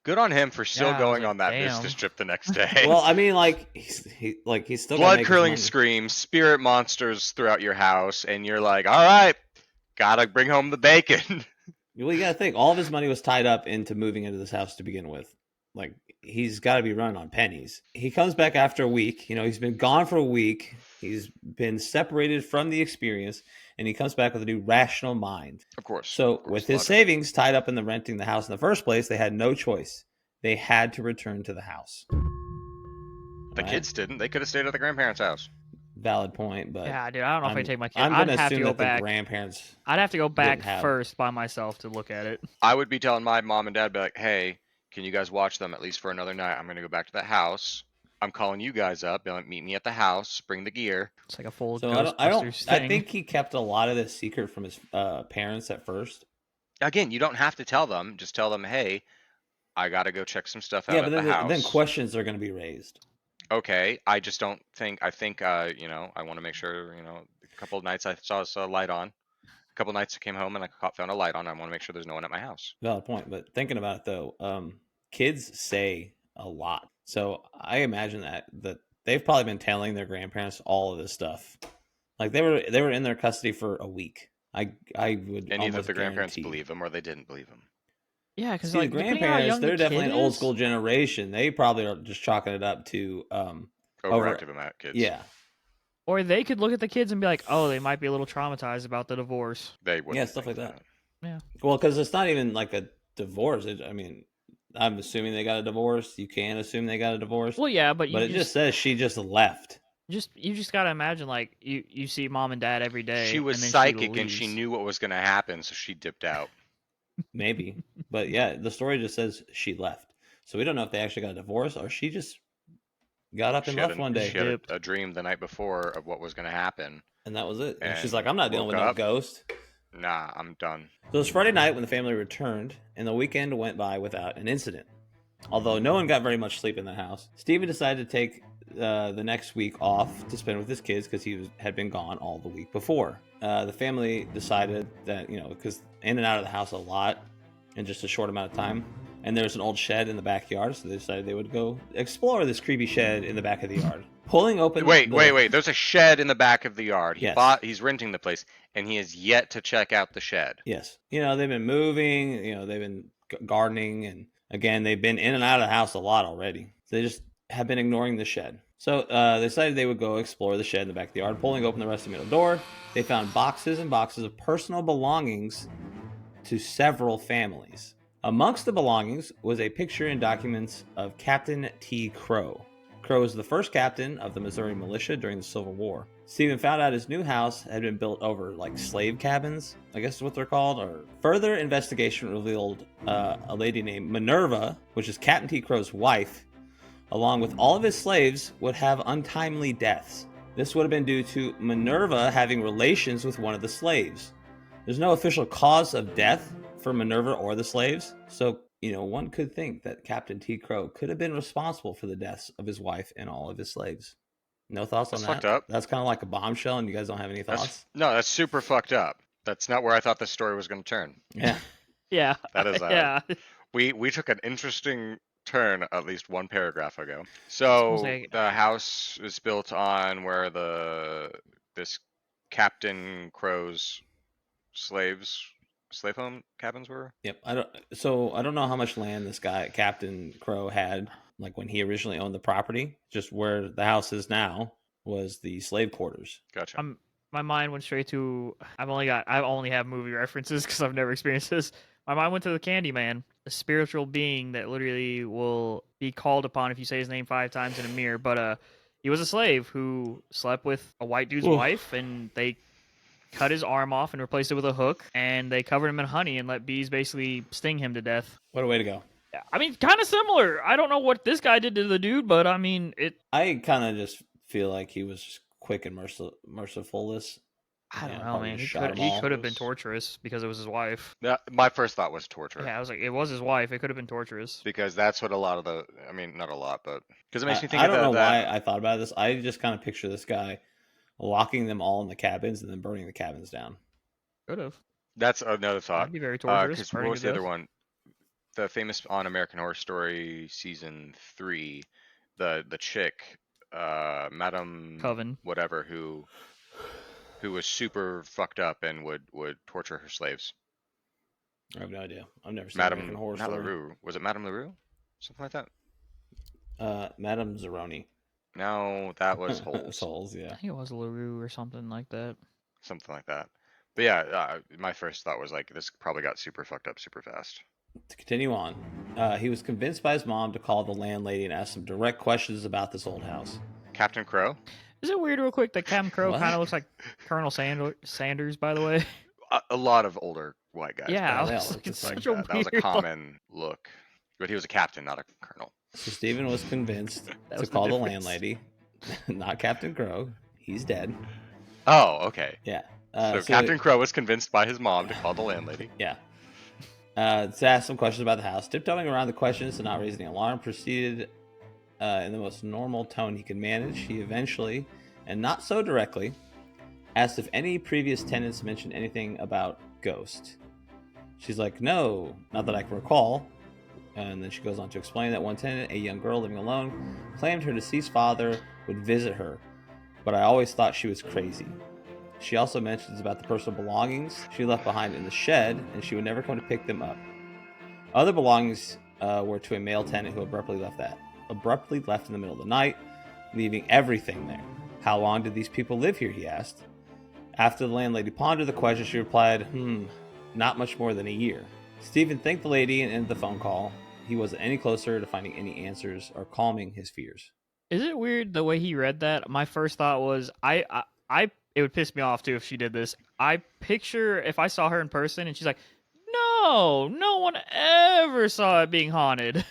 Good on him for still going on that business trip the next day. Well, I mean, he's still blood curdling screams, spirit monsters throughout your house, and you're like, all right, gotta bring home the bacon. Well, you gotta think, all of his money was tied up into moving into this house to begin with. like he's got to be running on pennies. He comes back after a week. You know, he's been gone for a week. He's been separated from the experience, and he comes back with a new rational mind. Of course. So with his savings tied up in the renting the house in the first place, they had no choice. They had to return to the house. The kids didn't. They could have stayed at the grandparents' house. Valid point, but yeah, dude, I don't know if I take my kid. I'm I'd gonna have to assume go that back. the grandparents. I'd have to go back didn't have- first by myself to look at it. I would be telling my mom and dad, be like, "Hey, can you guys watch them at least for another night? I'm gonna go back to that house. I'm calling you guys up. Be like, meet me at the house. Bring the gear." It's like a full So Ghostbusters thing. I think he kept a lot of this secret from his parents at first. Again, you don't have to tell them. Just tell them, "Hey, I gotta go check some stuff out Yeah, at but the house." then questions are going to be raised. Okay, I just don't think. I think you know, I want to make sure. You know, a couple of nights I saw a light on. A couple of nights I came home and I found a light on. I want to make sure there's no one at my house. Valid point, but thinking about it though, kids say a lot, so I imagine that they've probably been telling their grandparents all of this stuff. Like they were in their custody for a week. I would And either almost the grandparents guarantee. believe them or they didn't believe them. Yeah, because See, like the depending on how grandparents, young they're the definitely kid an old is, school generation. They probably are just chalking it up to Overactive amount kids. Yeah, or they could look at the kids and be like, oh, they might be a little traumatized about the divorce. They would. yeah, stuff like that. Yeah. Well, because it's not even like a divorce. I mean, I'm assuming they got a divorce. You can assume they got a divorce. Well, yeah, but it just says she just left. You just gotta imagine like you see mom and dad every day. She was and then psychic and she leaves. knew what was going to happen, so she dipped out. Maybe, but yeah, the story just says she left. So we don't know if they actually got a divorce or she just got up and left one day. She had a dream the night before of what was going to happen. And that was it. And And she's like, I'm not dealing with woke no up. ghost. Nah, I'm done. So it was Friday night when the family returned, and the weekend went by without an incident. Although no one got very much sleep in the house, Steven decided to take the next week off to spend with his kids because he had been gone all the week before. The family decided that, you know, because in and out of the house a lot in just a short amount of time, and there's an old shed in the backyard, so they decided they would go explore this creepy shed in the back of the yard. Pulling open. Wait. There's a shed in the back of the yard. Yes. He's renting the place, and he has yet to check out the shed. Yes. You know, they've been moving, you know, they've been gardening, and again, they've been in and out of the house a lot already. So they just have been ignoring the shed. So they decided they would go explore the shed in the back of the yard. Pulling open the rusty middle door, they found boxes and boxes of personal belongings to several families. Amongst the belongings was a picture and documents of Captain T. Crow. Crow was the first captain of the Missouri militia during the Civil War. Stephen found out his new house had been built over like slave cabins, I guess is what they're called. Or further investigation revealed a lady named Minerva, which is Captain T. Crow's wife, along with all of his slaves, would have untimely deaths. This would have been due to Minerva having relations with one of the slaves. There's no official cause of death for Minerva or the slaves, so you know, one could think that Captain T. Crow could have been responsible for the deaths of his wife and all of his slaves. No thoughts on that? Fucked up. That's kind of like a bombshell, and you guys don't have any thoughts? That's super fucked up. That's not where I thought this story was going to turn. Yeah. Yeah. That is yeah. We took an interesting turn at least one paragraph ago. So the house is built on where this Captain Crow's slave home cabins were. Yep. I don't know how much land this guy Captain Crow had, like when he originally owned the property. Just where the house is now was the slave quarters. Gotcha. My mind went straight to I only have movie references because I've never experienced this. My mind went to the Candyman, a spiritual being that literally will be called upon if you say his name 5 times in a mirror. But he was a slave who slept with a white dude's wife, and they cut his arm off and replaced it with a hook, and they covered him in honey and let bees basically sting him to death. What a way to go. I mean, kind of similar. I don't know what this guy did to the dude, but I mean, I kind of just feel like he was just quick and mercifulness. I don't know, man. He could have been torturous because it was his wife. Yeah, my first thought was torture. Yeah, I was like, it was his wife. It could have been torturous. Because that's what a lot of I mean, not a lot, but because it makes me think. I don't know why I thought about this. I just kind of picture this guy locking them all in the cabins and then burning the cabins down. Could have. That's another thought. That'd be very torturous. What was the other one? The famous on American Horror Story season 3, the chick, Madam Coven, whatever, who was super fucked up and would torture her slaves. I have no idea. I've never seen Madam American Horror not Story. LaRue. Was it Madame LaRue? Something like that. Madame Zeroni. No, that was Holes. Souls, yeah. I think it was LaRue or something like that. Something like that. But yeah, my first thought was like, this probably got super fucked up super fast. To continue on, he was convinced by his mom to call the landlady and ask some direct questions about this old house. Captain Crow? Is it weird, real quick, that Captain Crow What? kind of looks like Colonel Sanders, by the way? A lot of older white guys. Yeah, but they I all was look like, just it's like such a that was a weird, common look. But he was a captain, not a colonel. So Stephen was convinced That to was the call the difference. landlady, not Captain Crow. He's dead. Oh, okay. Yeah. So Captain Crow was convinced by his mom to call the landlady. Yeah. To ask some questions about the house. Tiptoeing around the questions to not raise any alarm, proceeded in the most normal tone he could manage. He eventually, and not so directly, asked if any previous tenants mentioned anything about Ghost. She's like, no, not that I can recall. And then she goes on to explain that one tenant, a young girl living alone, claimed her deceased father would visit her, but I always thought she was crazy. She also mentions about the personal belongings she left behind in the shed, and she would never come to pick them up. Other belongings were to a male tenant who abruptly left in the middle of the night, leaving everything there. How long did these people live here, he asked. After the landlady pondered the question, she replied, not much more than a year. Stephen thanked the lady and ended the phone call. He wasn't any closer to finding any answers or calming his fears. Is it weird the way he read that? My first thought was, it would piss me off too if she did this. I picture if I saw her in person and she's like, no one ever saw it being haunted.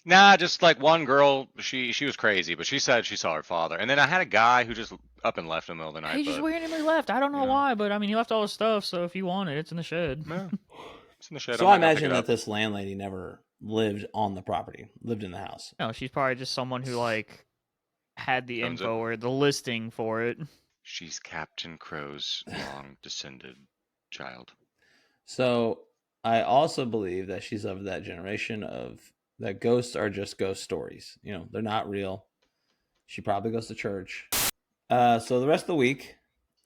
Nah, just like one girl, she was crazy, but she said she saw her father. And then I had a guy who just up and left in the middle of the night. He just but, randomly left. I don't know you know. why, but I mean, he left all his stuff. So if you want it, it's in the shed. No, it's in the shed. So I'm I not gonna pick imagine it that up. this landlady never lived on the property, lived in the house. No, she's probably just someone who like had the Owns info or the listing for it. She's Captain Crow's long descended child. So I also believe that she's of that generation of that ghosts are just ghost stories. You know, they're not real. She probably goes to church. So the rest of the week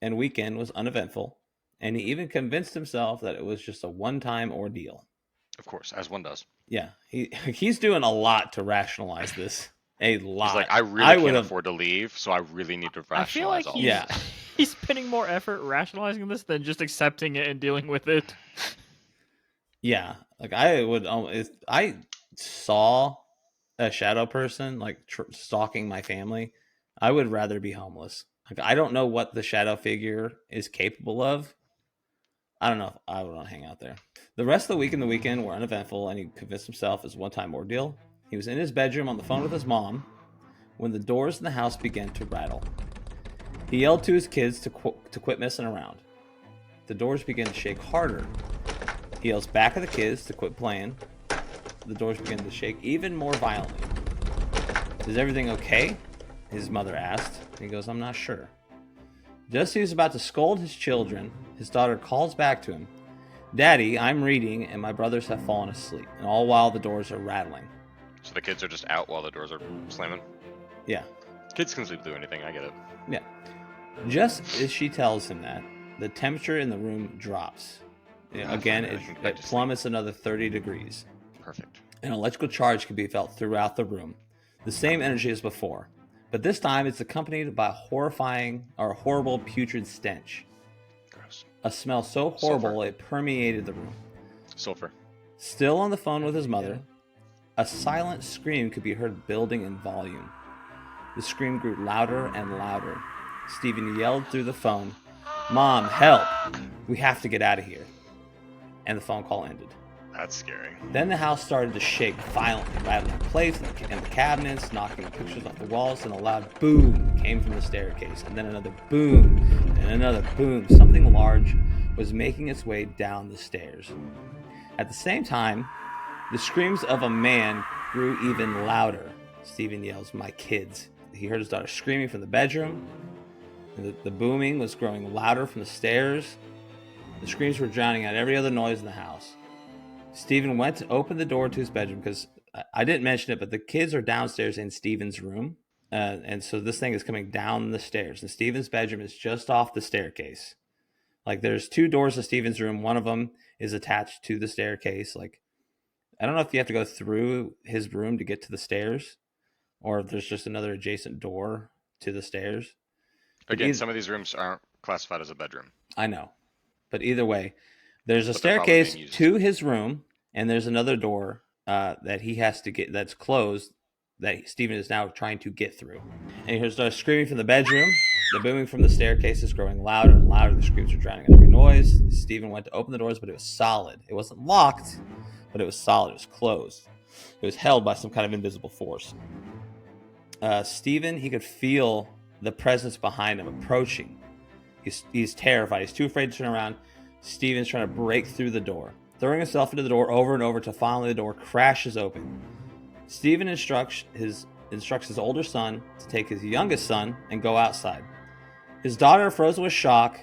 and weekend was uneventful, and he even convinced himself that it was just a one-time ordeal. Of course, as one does. Yeah, he's doing a lot to rationalize this. A lot. He's like, I really can't afford to leave, so I really need to rationalize I feel like all Yeah. this. he's spending more effort rationalizing this than just accepting it and dealing with it. Yeah, like I would. If I saw a shadow person like stalking my family, I would rather be homeless. Like I don't know what the shadow figure is capable of. I don't know if I would want to hang out there. The rest of the week and the weekend were uneventful, and he convinced himself it was a one-time ordeal. He was in his bedroom on the phone with his mom when the doors in the house began to rattle. He yelled to his kids to quit messing around. The doors began to shake harder. He yells back at the kids to quit playing. The doors begin to shake even more violently. Is everything okay? His mother asked. He goes, I'm not sure. Just as he was about to scold his children, his daughter calls back to him, Daddy, I'm reading and my brothers have fallen asleep, and all while the doors are rattling. So the kids are just out while the doors are slamming? Yeah. Kids can sleep through anything, I get it. Yeah. Just as she tells him that, the temperature in the room drops. Again, it plummets another 30 degrees. Perfect. An electrical charge can be felt throughout the room. The same energy as before. But this time it's accompanied by a horrible putrid stench. Gross. A smell so horrible Sulfur. it permeated the room. Sulfur. Still on the phone with his mother, a silent scream could be heard building in volume. The scream grew louder and louder. Stephen yelled through the phone, Mom, help! We have to get out of here. And the phone call ended. That's scary. Then the house started to shake violently, rattling plates and the cabinets, knocking pictures off the walls, and a loud boom came from the staircase, and then another boom, and another boom. Something large was making its way down the stairs. At the same time, the screams of a man grew even louder. Stephen yells, My kids. He heard his daughter screaming from the bedroom. And the booming was growing louder from the stairs. The screams were drowning out every other noise in the house. Stephen went to open the door to his bedroom because I didn't mention it, but the kids are downstairs in Stephen's room. And so this thing is coming down the stairs. And Stephen's bedroom is just off the staircase. Like there's two doors to Stephen's room. One of them is attached to the staircase. Like I don't know if you have to go through his room to get to the stairs, or if there's just another adjacent door to the stairs. Again, some of these rooms aren't classified as a bedroom. I know, but either way, there's a But they're probably staircase being used. to his room, and there's another door that he has to get that's closed that Stephen is now trying to get through. And he starts screaming from the bedroom. The booming from the staircase is growing louder and louder. The screams are drowning out every noise. Stephen went to open the doors, but it was solid. It wasn't locked, but it was solid. It was closed. It was held by some kind of invisible force. Stephen, he could feel the presence behind him approaching. He's terrified. He's too afraid to turn around. Stephen's trying to break through the door, throwing himself into the door over and over until finally the door crashes open. Stephen instructs his older son to take his youngest son and go outside. His daughter, frozen with shock,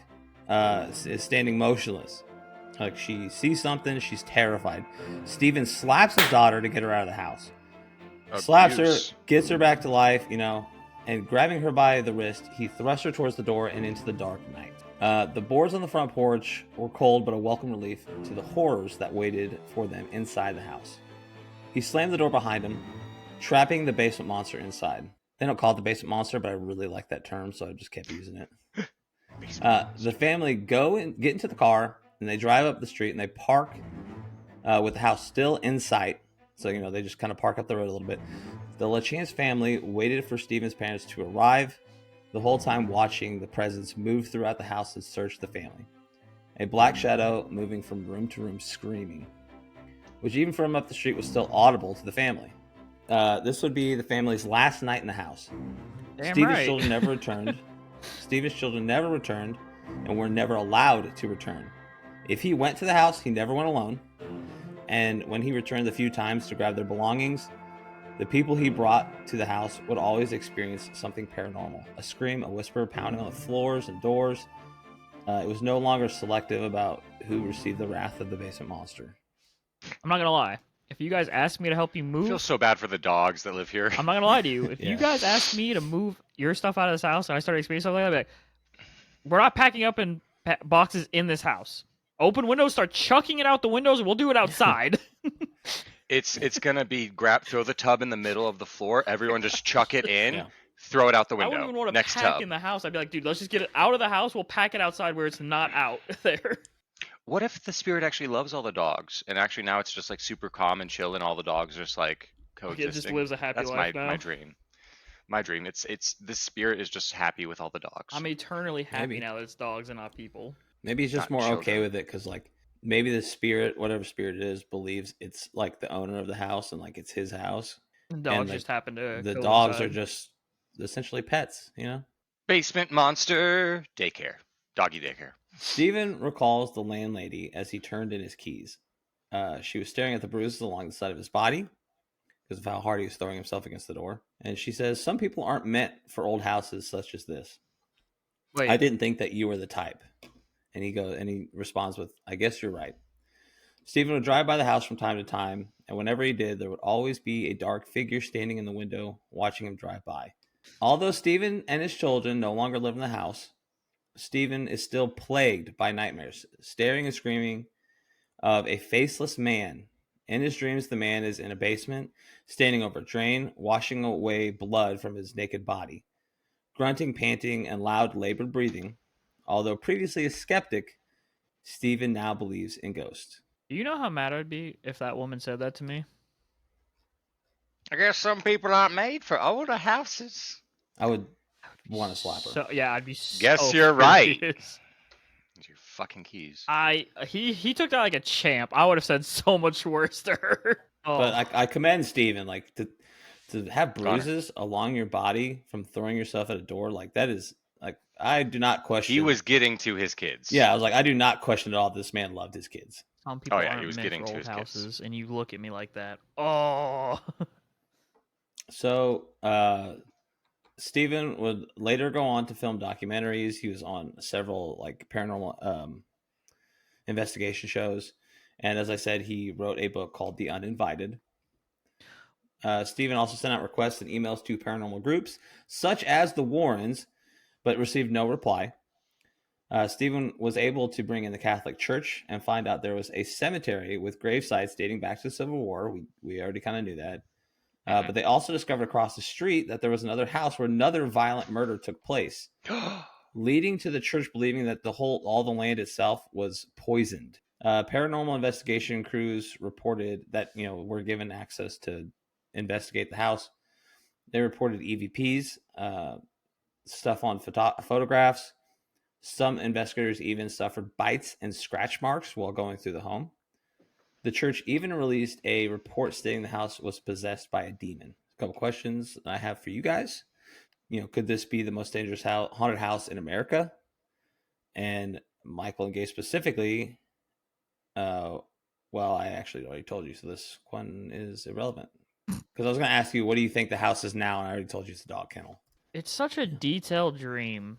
is standing motionless. Like she sees something, she's terrified. Stephen slaps his daughter to get her out of the house. Slaps her, gets her back to life, and grabbing her by the wrist, he thrusts her towards the door and into the dark night. The boards on the front porch were cold, but a welcome relief to the horrors that waited for them inside the house. He slammed the door behind him, trapping the basement monster inside. They don't call it the basement monster, but I really like that term, so I just kept using it. The family get into the car, and they drive up the street, and they park with the house still in sight. So, they just kind of park up the road a little bit. The LaChance family waited for Stephen's parents to arrive, the whole time watching the presence move throughout the house and search the family. A black shadow moving from room to room screaming, which even from up the street was still audible to the family. This would be the family's last night in the house. Stephen's children never returned. Stephen's children never returned and were never allowed to return. If he went to the house, he never went alone. And when he returned the few times to grab their belongings, the people he brought to the house would always experience something paranormal. A scream, a whisper, pounding on the floors and doors. It was no longer selective about who received the wrath of the basement monster. I'm not going to lie. If you guys asked me to help you move... I feel so bad for the dogs that live here. I'm not going to lie to you. If you guys asked me to move your stuff out of this house and I started experiencing something like that, I'd be like, we're not packing up in boxes in this house. Open windows, start chucking it out the windows, and we'll do it outside. It's gonna be throw the tub in the middle of the floor. Everyone just chuck it in, throw it out the window. I wouldn't even want to next pack tub. in the house. I'd be like, dude, let's just get it out of the house. We'll pack it outside where it's not out there. What if the spirit actually loves all the dogs, and actually now it's just like super calm and chill, and all the dogs are just like coexisting? It just lives a happy life now. My dream. My dream. It's this spirit is just happy with all the dogs. I'm eternally happy now that it's dogs and not people. Maybe he's just more okay with it because, like, maybe the spirit, whatever spirit it is, believes it's like the owner of the house and like it's his house. The dogs just happen to. The dogs are just essentially pets, Basement monster daycare, doggy daycare. Stephen recalls the landlady as he turned in his keys. She was staring at the bruises along the side of his body because of how hard he was throwing himself against the door. And she says, "Some people aren't meant for old houses such as this." Wait. I didn't think that you were the type. And he responds with, "I guess you're right." Stephen would drive by the house from time to time, and whenever he did, there would always be a dark figure standing in the window watching him drive by. Although Stephen and his children no longer live in the house, Stephen is still plagued by nightmares, staring and screaming of a faceless man. In his dreams, the man is in a basement, standing over a drain, washing away blood from his naked body. Grunting, panting, and loud, labored breathing. Although previously a skeptic, Stephen now believes in ghosts. Do you know how mad I'd be if that woman said that to me? I guess some people aren't made for older houses. I would want to slap her. So, yeah, I'd be so Guess you're right. Your fucking keys. He took that like a champ. I would have said so much worse to her. Oh. But I commend Stephen, like to have bruises along your body from throwing yourself at a door, like that is like I do not question. He was getting to his kids. Yeah, I was like, I do not question at all. This man loved his kids. Some people aren't he was getting to his houses, kids. And you look at me like that. Oh. So, Stephen would later go on to film documentaries. He was on several like paranormal investigation shows. And as I said, he wrote a book called The Uninvited. Stephen also sent out requests and emails to paranormal groups, such as the Warrens, but received no reply. Stephen was able to bring in the Catholic Church and find out there was a cemetery with grave sites dating back to the Civil War. We already kind of knew that. But they also discovered across the street that there was another house where another violent murder took place, leading to the church believing that all the land itself was poisoned. Paranormal investigation crews reported that were given access to investigate the house. They reported EVPs, stuff on photographs. Some investigators even suffered bites and scratch marks while going through the home. The church even released a report stating the house was possessed by a demon. A couple questions I have for you guys. Could this be the most dangerous haunted house in America? And Michael and Gabe specifically, well, I actually already told you, so this one is irrelevant. Because I was going to ask you, what do you think the house is now? And I already told you it's a dog kennel. It's such a detailed dream.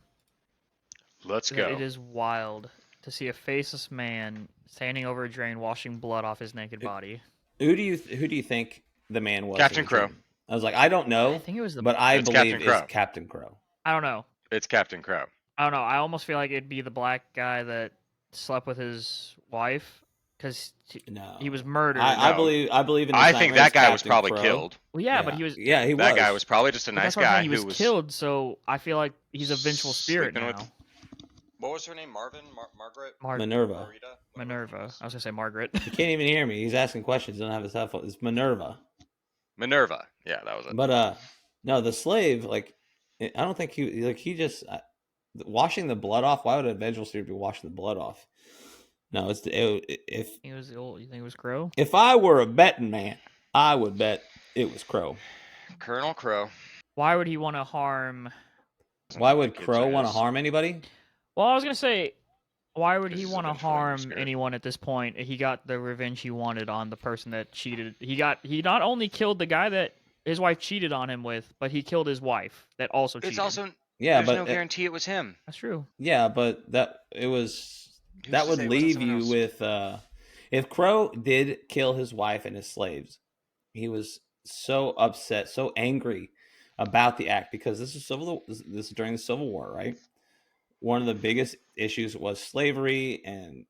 Let's go. It is wild to see a faceless man standing over a drain, washing blood off his naked body. Who do you think the man was? Captain Crow. I was like, I don't know. I think it was but I believe it's Captain Crow. I don't know. It's Captain Crow. I don't know. I almost feel like it'd be the black guy that slept with his wife because he was murdered. I believe in. I think that guy Captain was probably Crow. killed. Well, yeah, but he was. Yeah, he was. That guy was probably just a nice guy who was killed. So I feel like he's a vengeful spirit now. What was her name? Marvin? Margaret? Minerva. Minerva. I was gonna say Margaret. He can't even hear me. He's asking questions. He doesn't have his headphones. It's Minerva. Yeah, that was it. But no, the slave, like, I don't think he just washing the blood off. Why would a vengeful spirit be washing the blood off? No, if he was the old. You think it was Crow? If I were a betting man, I would bet it was Crow. Colonel Crow. Why would he want to harm? Why would Crow want to harm anybody? Well, I was gonna say, why would he want to harm anyone at this point? He got the revenge he wanted on the person that cheated. He not only killed the guy that his wife cheated on him with, but he killed his wife that also cheated. It's also there's no guarantee it was him. That's true. Yeah, but that would leave you with if Crow did kill his wife and his slaves, he was so upset, so angry about the act because this is during the Civil War, right? One of the biggest issues was slavery and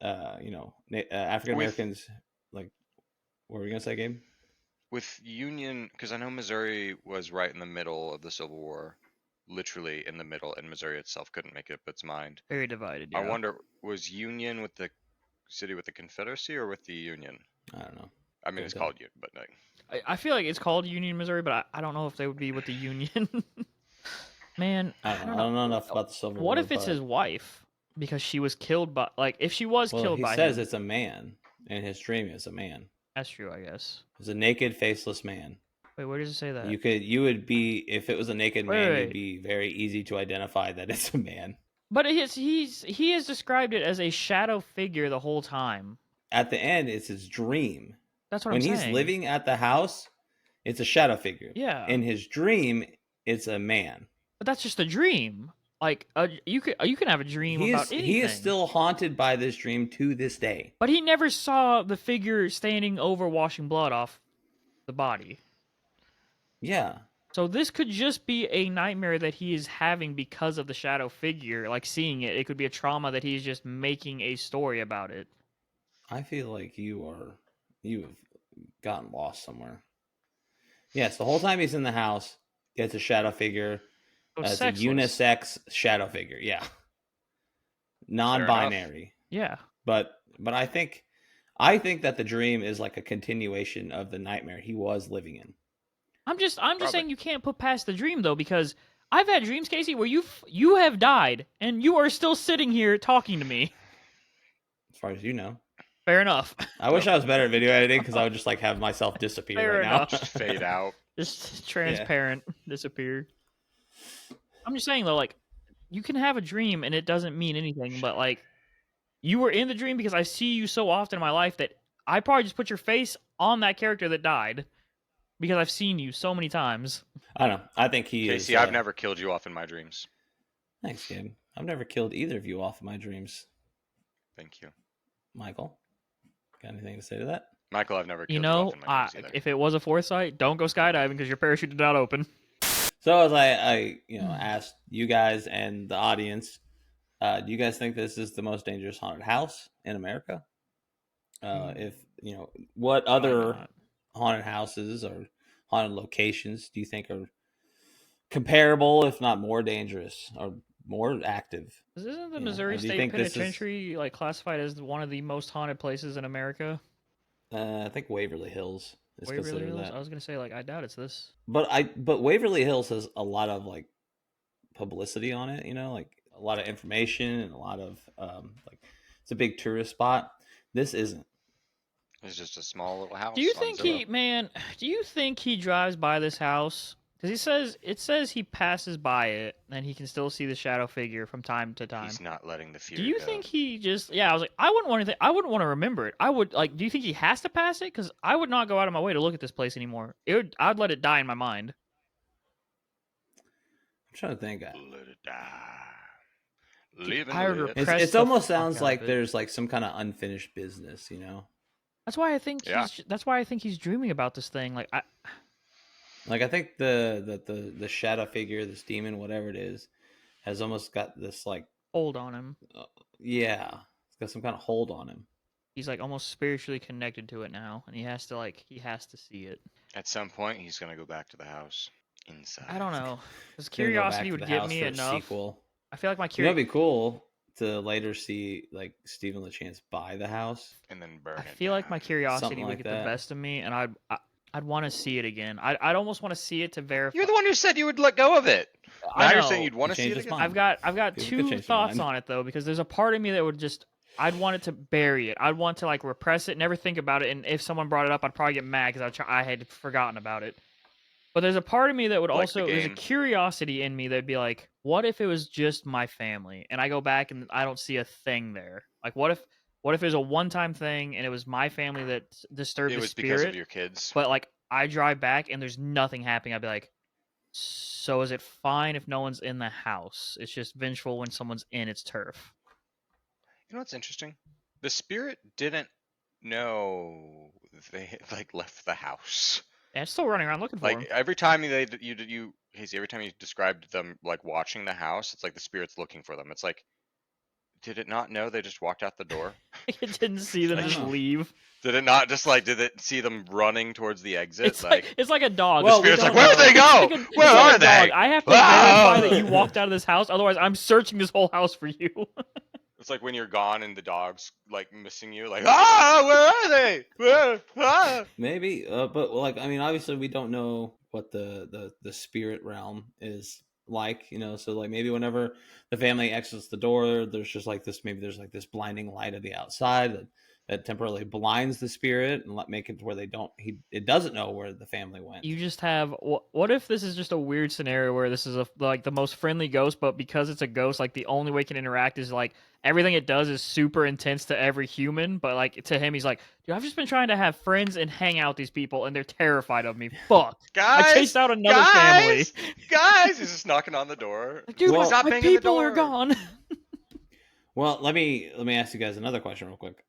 African Americans. Like, what were we gonna say, Gabe? With Union, because I know Missouri was right in the middle of the Civil War, literally in the middle, and Missouri itself couldn't make up its mind. Very divided. Yeah. I wonder, was Union with the city with the Confederacy or with the Union? I don't know. I mean, it's called Union, but like, I feel like it's called Union, Missouri, but I don't know if they would be with the Union. Man, I don't know enough about the Civil War. What if it's his wife? Because she was killed by, like, if she was killed by him. He says it's a man, and his dream is a man. That's true, I guess. It's a naked, faceless man. Wait, where does it say that? You would be, if it was a naked man, it'd be very easy to identify that it's a man. But he has described it as a shadow figure the whole time. At the end, it's his dream. That's what I'm saying. When he's living at the house, it's a shadow figure. Yeah. In his dream, it's a man. But that's just a dream. Like you can have a dream about anything. He is still haunted by this dream to this day. But he never saw the figure standing over washing blood off the body. Yeah. So this could just be a nightmare that he is having because of the shadow figure, like seeing it. It could be a trauma that he's just making a story about it. I feel like you have gotten lost somewhere. Yes, the whole time he's in the house, it's a shadow figure. It's a unisex shadow figure, yeah. Non-binary. Yeah. But I think that the dream is like a continuation of the nightmare he was living in. I'm just saying you can't put past the dream though, because I've had dreams, Casey, where you have died and you are still sitting here talking to me. As far as you know. Fair enough. I wish I was better at video editing because I would just like have myself disappear Fair now. enough. just fade out. Just transparent, disappear. I'm just saying though, like, you can have a dream and it doesn't mean anything, but like, you were in the dream because I see you so often in my life that I probably just put your face on that character that died because I've seen you so many times. I don't know. I think Casey, I've never killed you off in my dreams. Thanks, Gabe. I've never killed either of you off in my dreams. Thank you. Michael, got anything to say to that? Michael, I've never killed you off in my dreams either. If it was a foresight, don't go skydiving because your parachute did not open. So as I asked you guys and the audience, Do you guys think this is the most dangerous haunted house in America? If what Probably other not. haunted houses or haunted locations do you think are comparable, if not more dangerous or more active? Isn't the You know, Missouri do you State think this is? Penitentiary like classified as one of the most haunted places in America? I think Waverly Hills is Waverly considered Hills. that, I was gonna say like I doubt it's this. but Waverly Hills has a lot of like publicity on it. You know, like a lot of information and a lot of like it's a big tourist spot. This isn't. It's just a small little house. Do you on think Zillow. do you think he drives by this house? Because it says he passes by it and he can still see the shadow figure from time to time. He's not letting the fear Do you go. think he just? Yeah, I was like, I wouldn't want anything. I wouldn't want to remember it. I would like. Do you think he has to pass it? Because I would not go out of my way to look at this place anymore. I'd let it die in my mind. I'm trying to think. Let it die. Dude, Live and I would let. repress It the almost fuck sounds out like of it. there's like some kind of unfinished business. You know, That's why I think Yeah. That's why I think he's dreaming about this thing. Like like I think the shadow figure, this demon, whatever it is, has almost got this like hold on him. yeah, it's got some kind of hold on him. He's like almost spiritually connected to it now, and he has to see it. At some point, he's gonna go back to the house inside. I don't know, because Gonna go back curiosity to would the get house me for a enough. sequel. I feel like my You know, it'd curiosity. be cool to later see like Stephen LeChance buy the house. And then burn I it. feel like down. my curiosity Something would like get that. the best of me, and I'd want to see it again. I'd almost want to see it to verify. You're the one who said you would let go of it. I Now you're know. saying you'd want to He see changed it his again. mind. I've got People could two change their thoughts mind. on it though, because there's a part of me that would just I'd want it to bury it. I'd want to like repress it, never think about it, and if someone brought it up, I'd probably get mad because I had forgotten about it. But there's a part of me that would Like the also there's a game. curiosity in me that'd be like, what if it was just my family and I go back and I don't see a thing there? Like what if it was a one-time thing and it was my family that disturbed It the was because spirit, of your kids. but like I drive back and there's nothing happening. I'd be like, so is it fine if no one's in the house? It's just vengeful when someone's in its turf. You know what's interesting? The spirit didn't know they like left the house. And it's still running around looking for Like him. every time Casey, every time you described them like watching the house, it's like the spirit's looking for them. It's like, did it not know they just walked out the door? It didn't see them I don't just know. leave. Did it not just like? Did it see them running towards the exit? It's like a dog. Well, the spirit's we like, don't where'd they know. go? It's Where like are a they? dog. I have to Ah! verify that you walked out of this house, otherwise I'm searching this whole house for you. It's like when you're gone and the dog's like missing you. Like, ah, where are they? Where? Ah! Maybe, but like I mean, obviously we don't know what the spirit realm is like, you know. So like maybe whenever the family exits the door, there's just like this. Maybe there's like this blinding light of the outside that temporarily blinds the spirit and make it to where it doesn't know where the family went. You just have what if this is just a weird scenario where this is like the most friendly ghost, but because it's a ghost, like the only way it can interact is like everything it does is super intense to every human, but like to him he's like, dude, I've just been trying to have friends and hang out with these people and they're terrified of me. Fuck. Guys, I chased out another family. Guys, he's just knocking on the door. Like, dude, Well- Stop my banging the people are door. gone. Well, let me ask you guys another question real quick.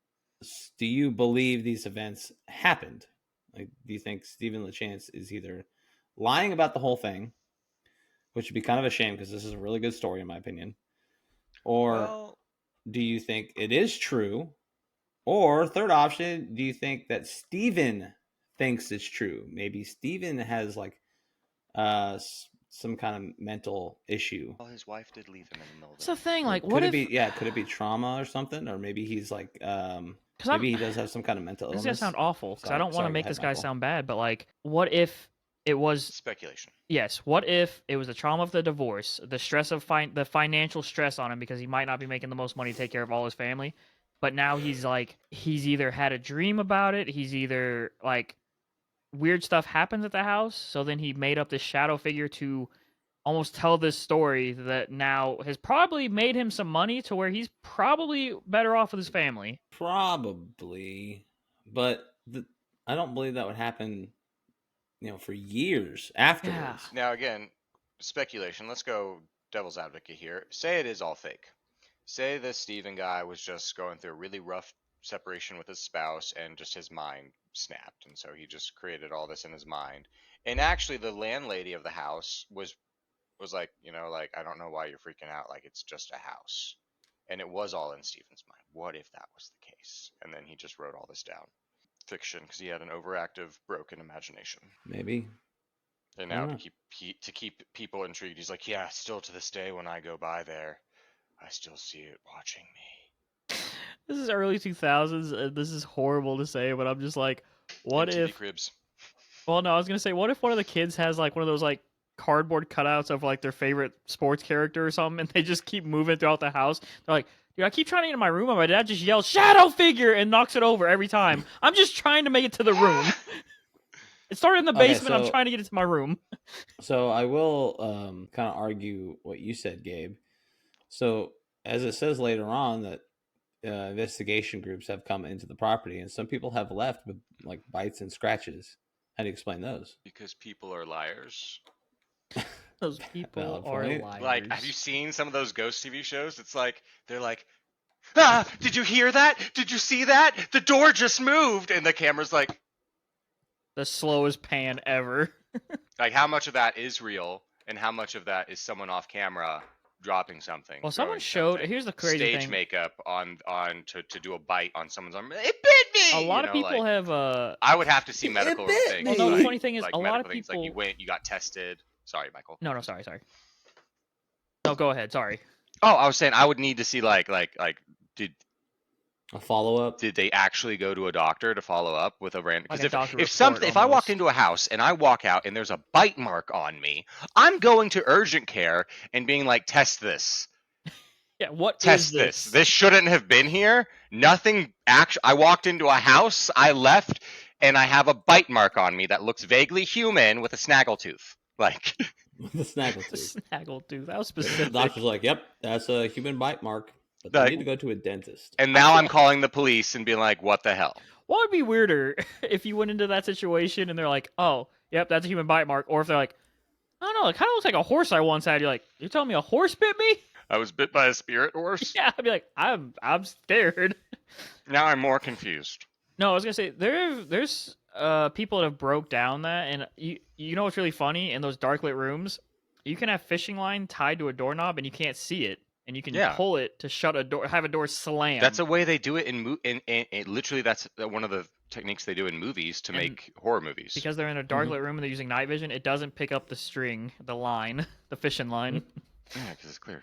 Do you believe these events happened? Like, do you think Stephen LeChance is either lying about the whole thing, which would be kind of a shame because this is a really good story in my opinion, or Well, do you think it is true? Or third option, do you think that Stephen thinks it's true? Maybe Stephen has like some kind of mental issue. well, his wife did leave him in the middle of It's the the thing, Or like, could what it if? be? Yeah, could it be trauma or something? Or maybe he's like, maybe he does have some kind of mental This illness. is gonna sound awful because I don't want Sorry, to go make ahead, this guy Michael. sound bad, but like, what if it was? speculation. Yes. What if it was the trauma of the divorce, the stress of the financial stress on him because he might not be making the most money to take care of all his family, but now he's either had a dream about it, he's either like weird stuff happens at the house, so then he made up this shadow figure to almost tell this story that now has probably made him some money to where he's probably better off with his family. Probably, but I don't believe that would happen. For years afterwards. Now, again, speculation. Let's go devil's advocate here. Say it is all fake. Say this Steven guy was just going through a really rough separation with his spouse and just his mind snapped. And so he just created all this in his mind. And actually, the landlady of the house was like, like, I don't know why you're freaking out. Like, it's just a house. and it was all in Stephen's mind. What if that was the case? And then he just wrote all this down. Fiction, because he had an overactive, broken imagination. Maybe. And now to keep people intrigued, he's like, yeah, still to this day when I go by there, I still see it watching me. This is early 2000s, and this is horrible to say, but I'm just like, what MTV if... Cribs. Well, no, I was going to say, what if one of the kids has, like, one of those, like, cardboard cutouts of, like, their favorite sports character or something, and they just keep moving throughout the house? They're like, dude, I keep trying to get in my room, and my dad just yells, shadow figure, and knocks it over every time. I'm just trying to make it to the room. It started in the basement, I'm trying to get it to my room. So I will kind of argue what you said, Gabe. So as it says later on that investigation groups have come into the property, and some people have left with like bites and scratches. How do you explain those? Because people are liars. Those people are liars. Like, have you seen some of those ghost TV shows? It's like, they're like, ah, did you hear that? Did you see that? The door just moved. And the camera's like... The slowest pan ever. Like, how much of that is real, and how much of that is someone off camera dropping something? Well, someone showed... Here's the crazy thing. Stage makeup on to do a bite on someone's arm. It bit me! A lot of people have... I would have to see medical things. Well, no, the funny thing is, like a lot of things, people... Like, you got tested. Sorry, Michael. No, sorry. No, go ahead, sorry. Oh, I was saying I would need to see, did... A follow-up? Did they actually go to a doctor to follow up with a random... Because like if I walked into a house and I walk out and there's a bite mark on me, I'm going to urgent care and being like, test this. Yeah, what Test is this? This shouldn't have been here. Nothing actually... I walked into a house, I left, and I have a bite mark on me that looks vaguely human with a snaggletooth. Like... With a snaggletooth. Snaggletooth, that was specific. The doctor's like, yep, that's a human bite mark. But they need to go to a dentist. And now I'm calling the police and being like, what the hell? What would be weirder if you went into that situation and they're like, oh, yep, that's a human bite mark. Or if they're like, I don't know, it kind of looks like a horse I once had. You're like, you're telling me a horse bit me? I was bit by a spirit horse? Yeah, I'd be like, I'm scared. Now I'm more confused. No, I was going to say, there's people that have broke down that. And you know what's really funny? In those dark lit rooms, you can have fishing line tied to a doorknob and you can't see it. And you can pull it to shut a door, have a door slam. That's a way they do it in literally that's one of the techniques they do in movies to make horror movies. Because they're in a dark lit room and they're using night vision, it doesn't pick up the string, the line, the fishing line. Yeah, because it's clear.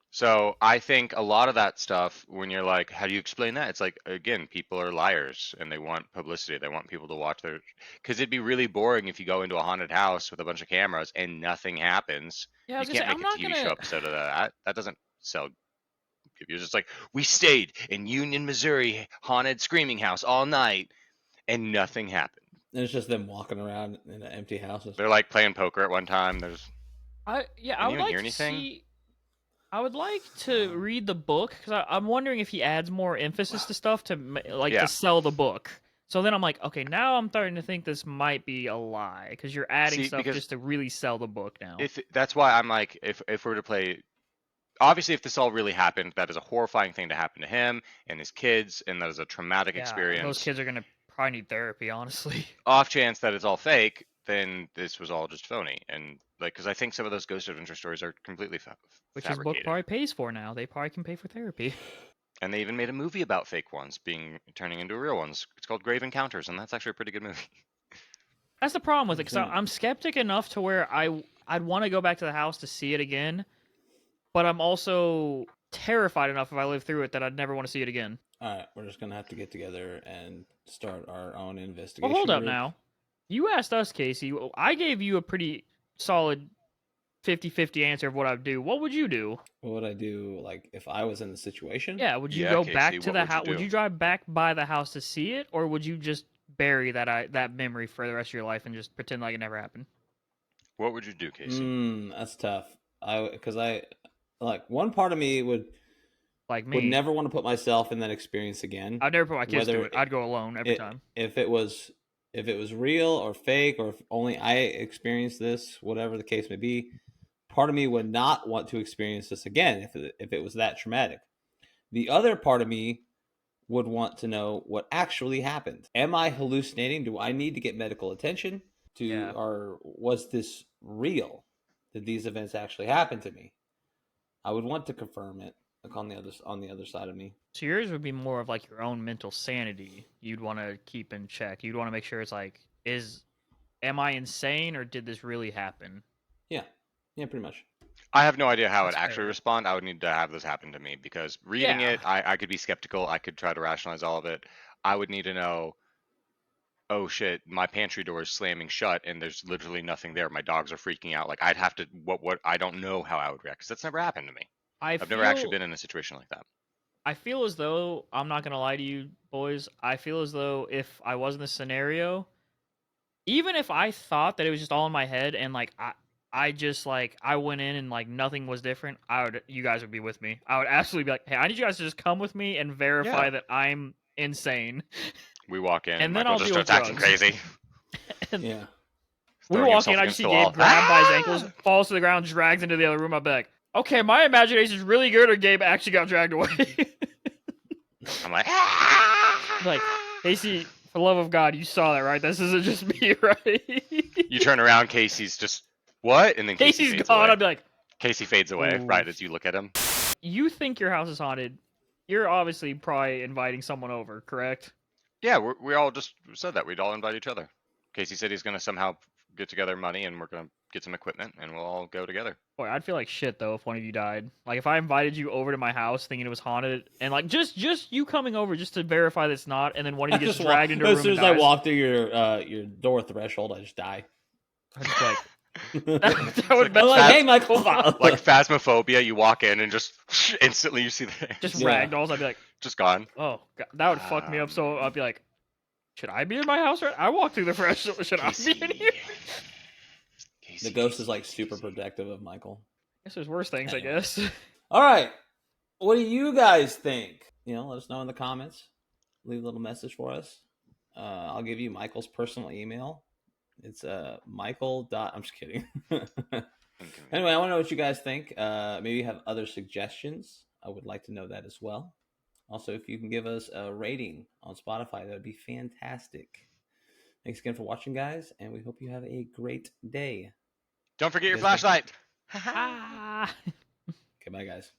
So I think a lot of that stuff, when you're like, how do you explain that? It's like, again, people are liars and they want publicity. They want people to watch their... Because it'd be really boring if you go into a haunted house with a bunch of cameras and nothing happens. Yeah, you can't make a TV show episode of that. That doesn't sell. You're just like, we stayed in Union, Missouri, haunted screaming house all night, and nothing happened. And it's just them walking around in an empty house. They're like playing poker at one time. I would like to see... I would like to read the book because I'm wondering if he adds more emphasis to stuff to to sell the book. So then I'm like, okay, now I'm starting to think this might be a lie because you're adding stuff just to really sell the book now. That's why I'm like, if we're to play, obviously, if this all really happened, that is a horrifying thing to happen to him and his kids, and that is a traumatic experience. Those kids are gonna probably need therapy, honestly. Off chance that it's all fake, then this was all just phony, and because I think some of those ghost adventure stories are completely which his book probably pays for now. They probably can pay for therapy. And they even made a movie about fake ones turning into real ones. It's called Grave Encounters, and that's actually a pretty good movie. That's the problem with it, because I'm skeptic enough to where I'd want to go back to the house to see it again, but I'm also terrified enough if I live through it that I'd never want to see it again. All right, we're just gonna have to get together and start our own investigation. Well, hold up now. You asked us, Casey. I gave you a pretty solid 50-50 answer of what I'd do. What would you do? What would I do, like, if I was in the situation? Yeah, would you go Casey, back to the house? Would you drive back by the house to see it, or would you just bury that memory for the rest of your life and just pretend like it never happened? What would you do, Casey? That's tough. Because one part of me would never want to put myself in that experience again. I'd never put my kids through it. I'd go alone every time. If it was real or fake, or if only I experienced this, whatever the case may be, part of me would not want to experience this again if it was that traumatic. The other part of me would want to know what actually happened. Am I hallucinating? Do I need to get medical attention? Or was this real? Did these events actually happen to me? I would want to confirm it. like on the other side of me. So yours would be more of like your own mental sanity. You'd want to keep in check. You'd want to make sure it's like, am I insane or did this really happen? Yeah, pretty much. I have no idea how That's I'd actually fair. respond. I would need to have this happen to me because reading Yeah. it, I could be skeptical. I could try to rationalize all of it. I would need to know, oh shit, my pantry door is slamming shut and there's literally nothing there. My dogs are freaking out. Like I'd have to, what I don't know how I would react because that's never happened to me. I've never actually been in a situation like that. I feel as though, I'm not going to lie to you boys, I feel as though if I was in this scenario, even if I thought that it was just all in my head and like I just like I went in and like nothing was different, you guys would be with me. I would absolutely be like, hey, I need you guys to just come with me and verify Yeah. that I'm insane. We walk in and And then Michael I'll just deal with starts acting drugs. crazy. And Yeah. we throwing walk in, himself I against just see the Gabe wall. grabbed by his ankles, Ah! falls to the ground, dragged into the other room. I'll be like, okay, my imagination's really good, or Gabe actually got dragged away. I'm like, Like, Casey, for the love of God, you saw that, right? This isn't just me, right? you turn around, Casey's just, what? And then Casey Casey's fades gone. away. I'd be like, Casey fades away Ooh. right as you look at him. you think your house is haunted. You're obviously probably inviting someone over, correct? Yeah, we all just said that. We'd all invite each other. Casey said he's going to somehow get together money and we're going to get some equipment and we'll all go together. Boy, I'd feel like shit, though, if one of you died. Like, if I invited you over to my house thinking it was haunted, and, like, just you coming over just to verify that it's not, and then one of you gets dragged into a room as soon as and I dies, walk through your door threshold, I just die. I'd just be like, that would I'm like, hey, Michael. Like Phasmophobia, you walk in and just instantly you see the just Yeah. ragdolls. I'd be like, just gone. oh, God, that would fuck me up. So I'd be like, should I be in my house? I walked through the threshold. Should I be in here? The ghost is like super protective of Michael. I guess there's worse things, Anyway. I guess. All right. What do you guys think? Let us know in the comments. Leave a little message for us. I'll give you Michael's personal email. It's Michael. I'm just kidding. Anyway, I want to know what you guys think. Maybe you have other suggestions. I would like to know that as well. Also, if you can give us a rating on Spotify, that would be fantastic. Thanks again for watching, guys, and we hope you have a great day. Don't forget your flashlight. Ah. Okay, bye, guys.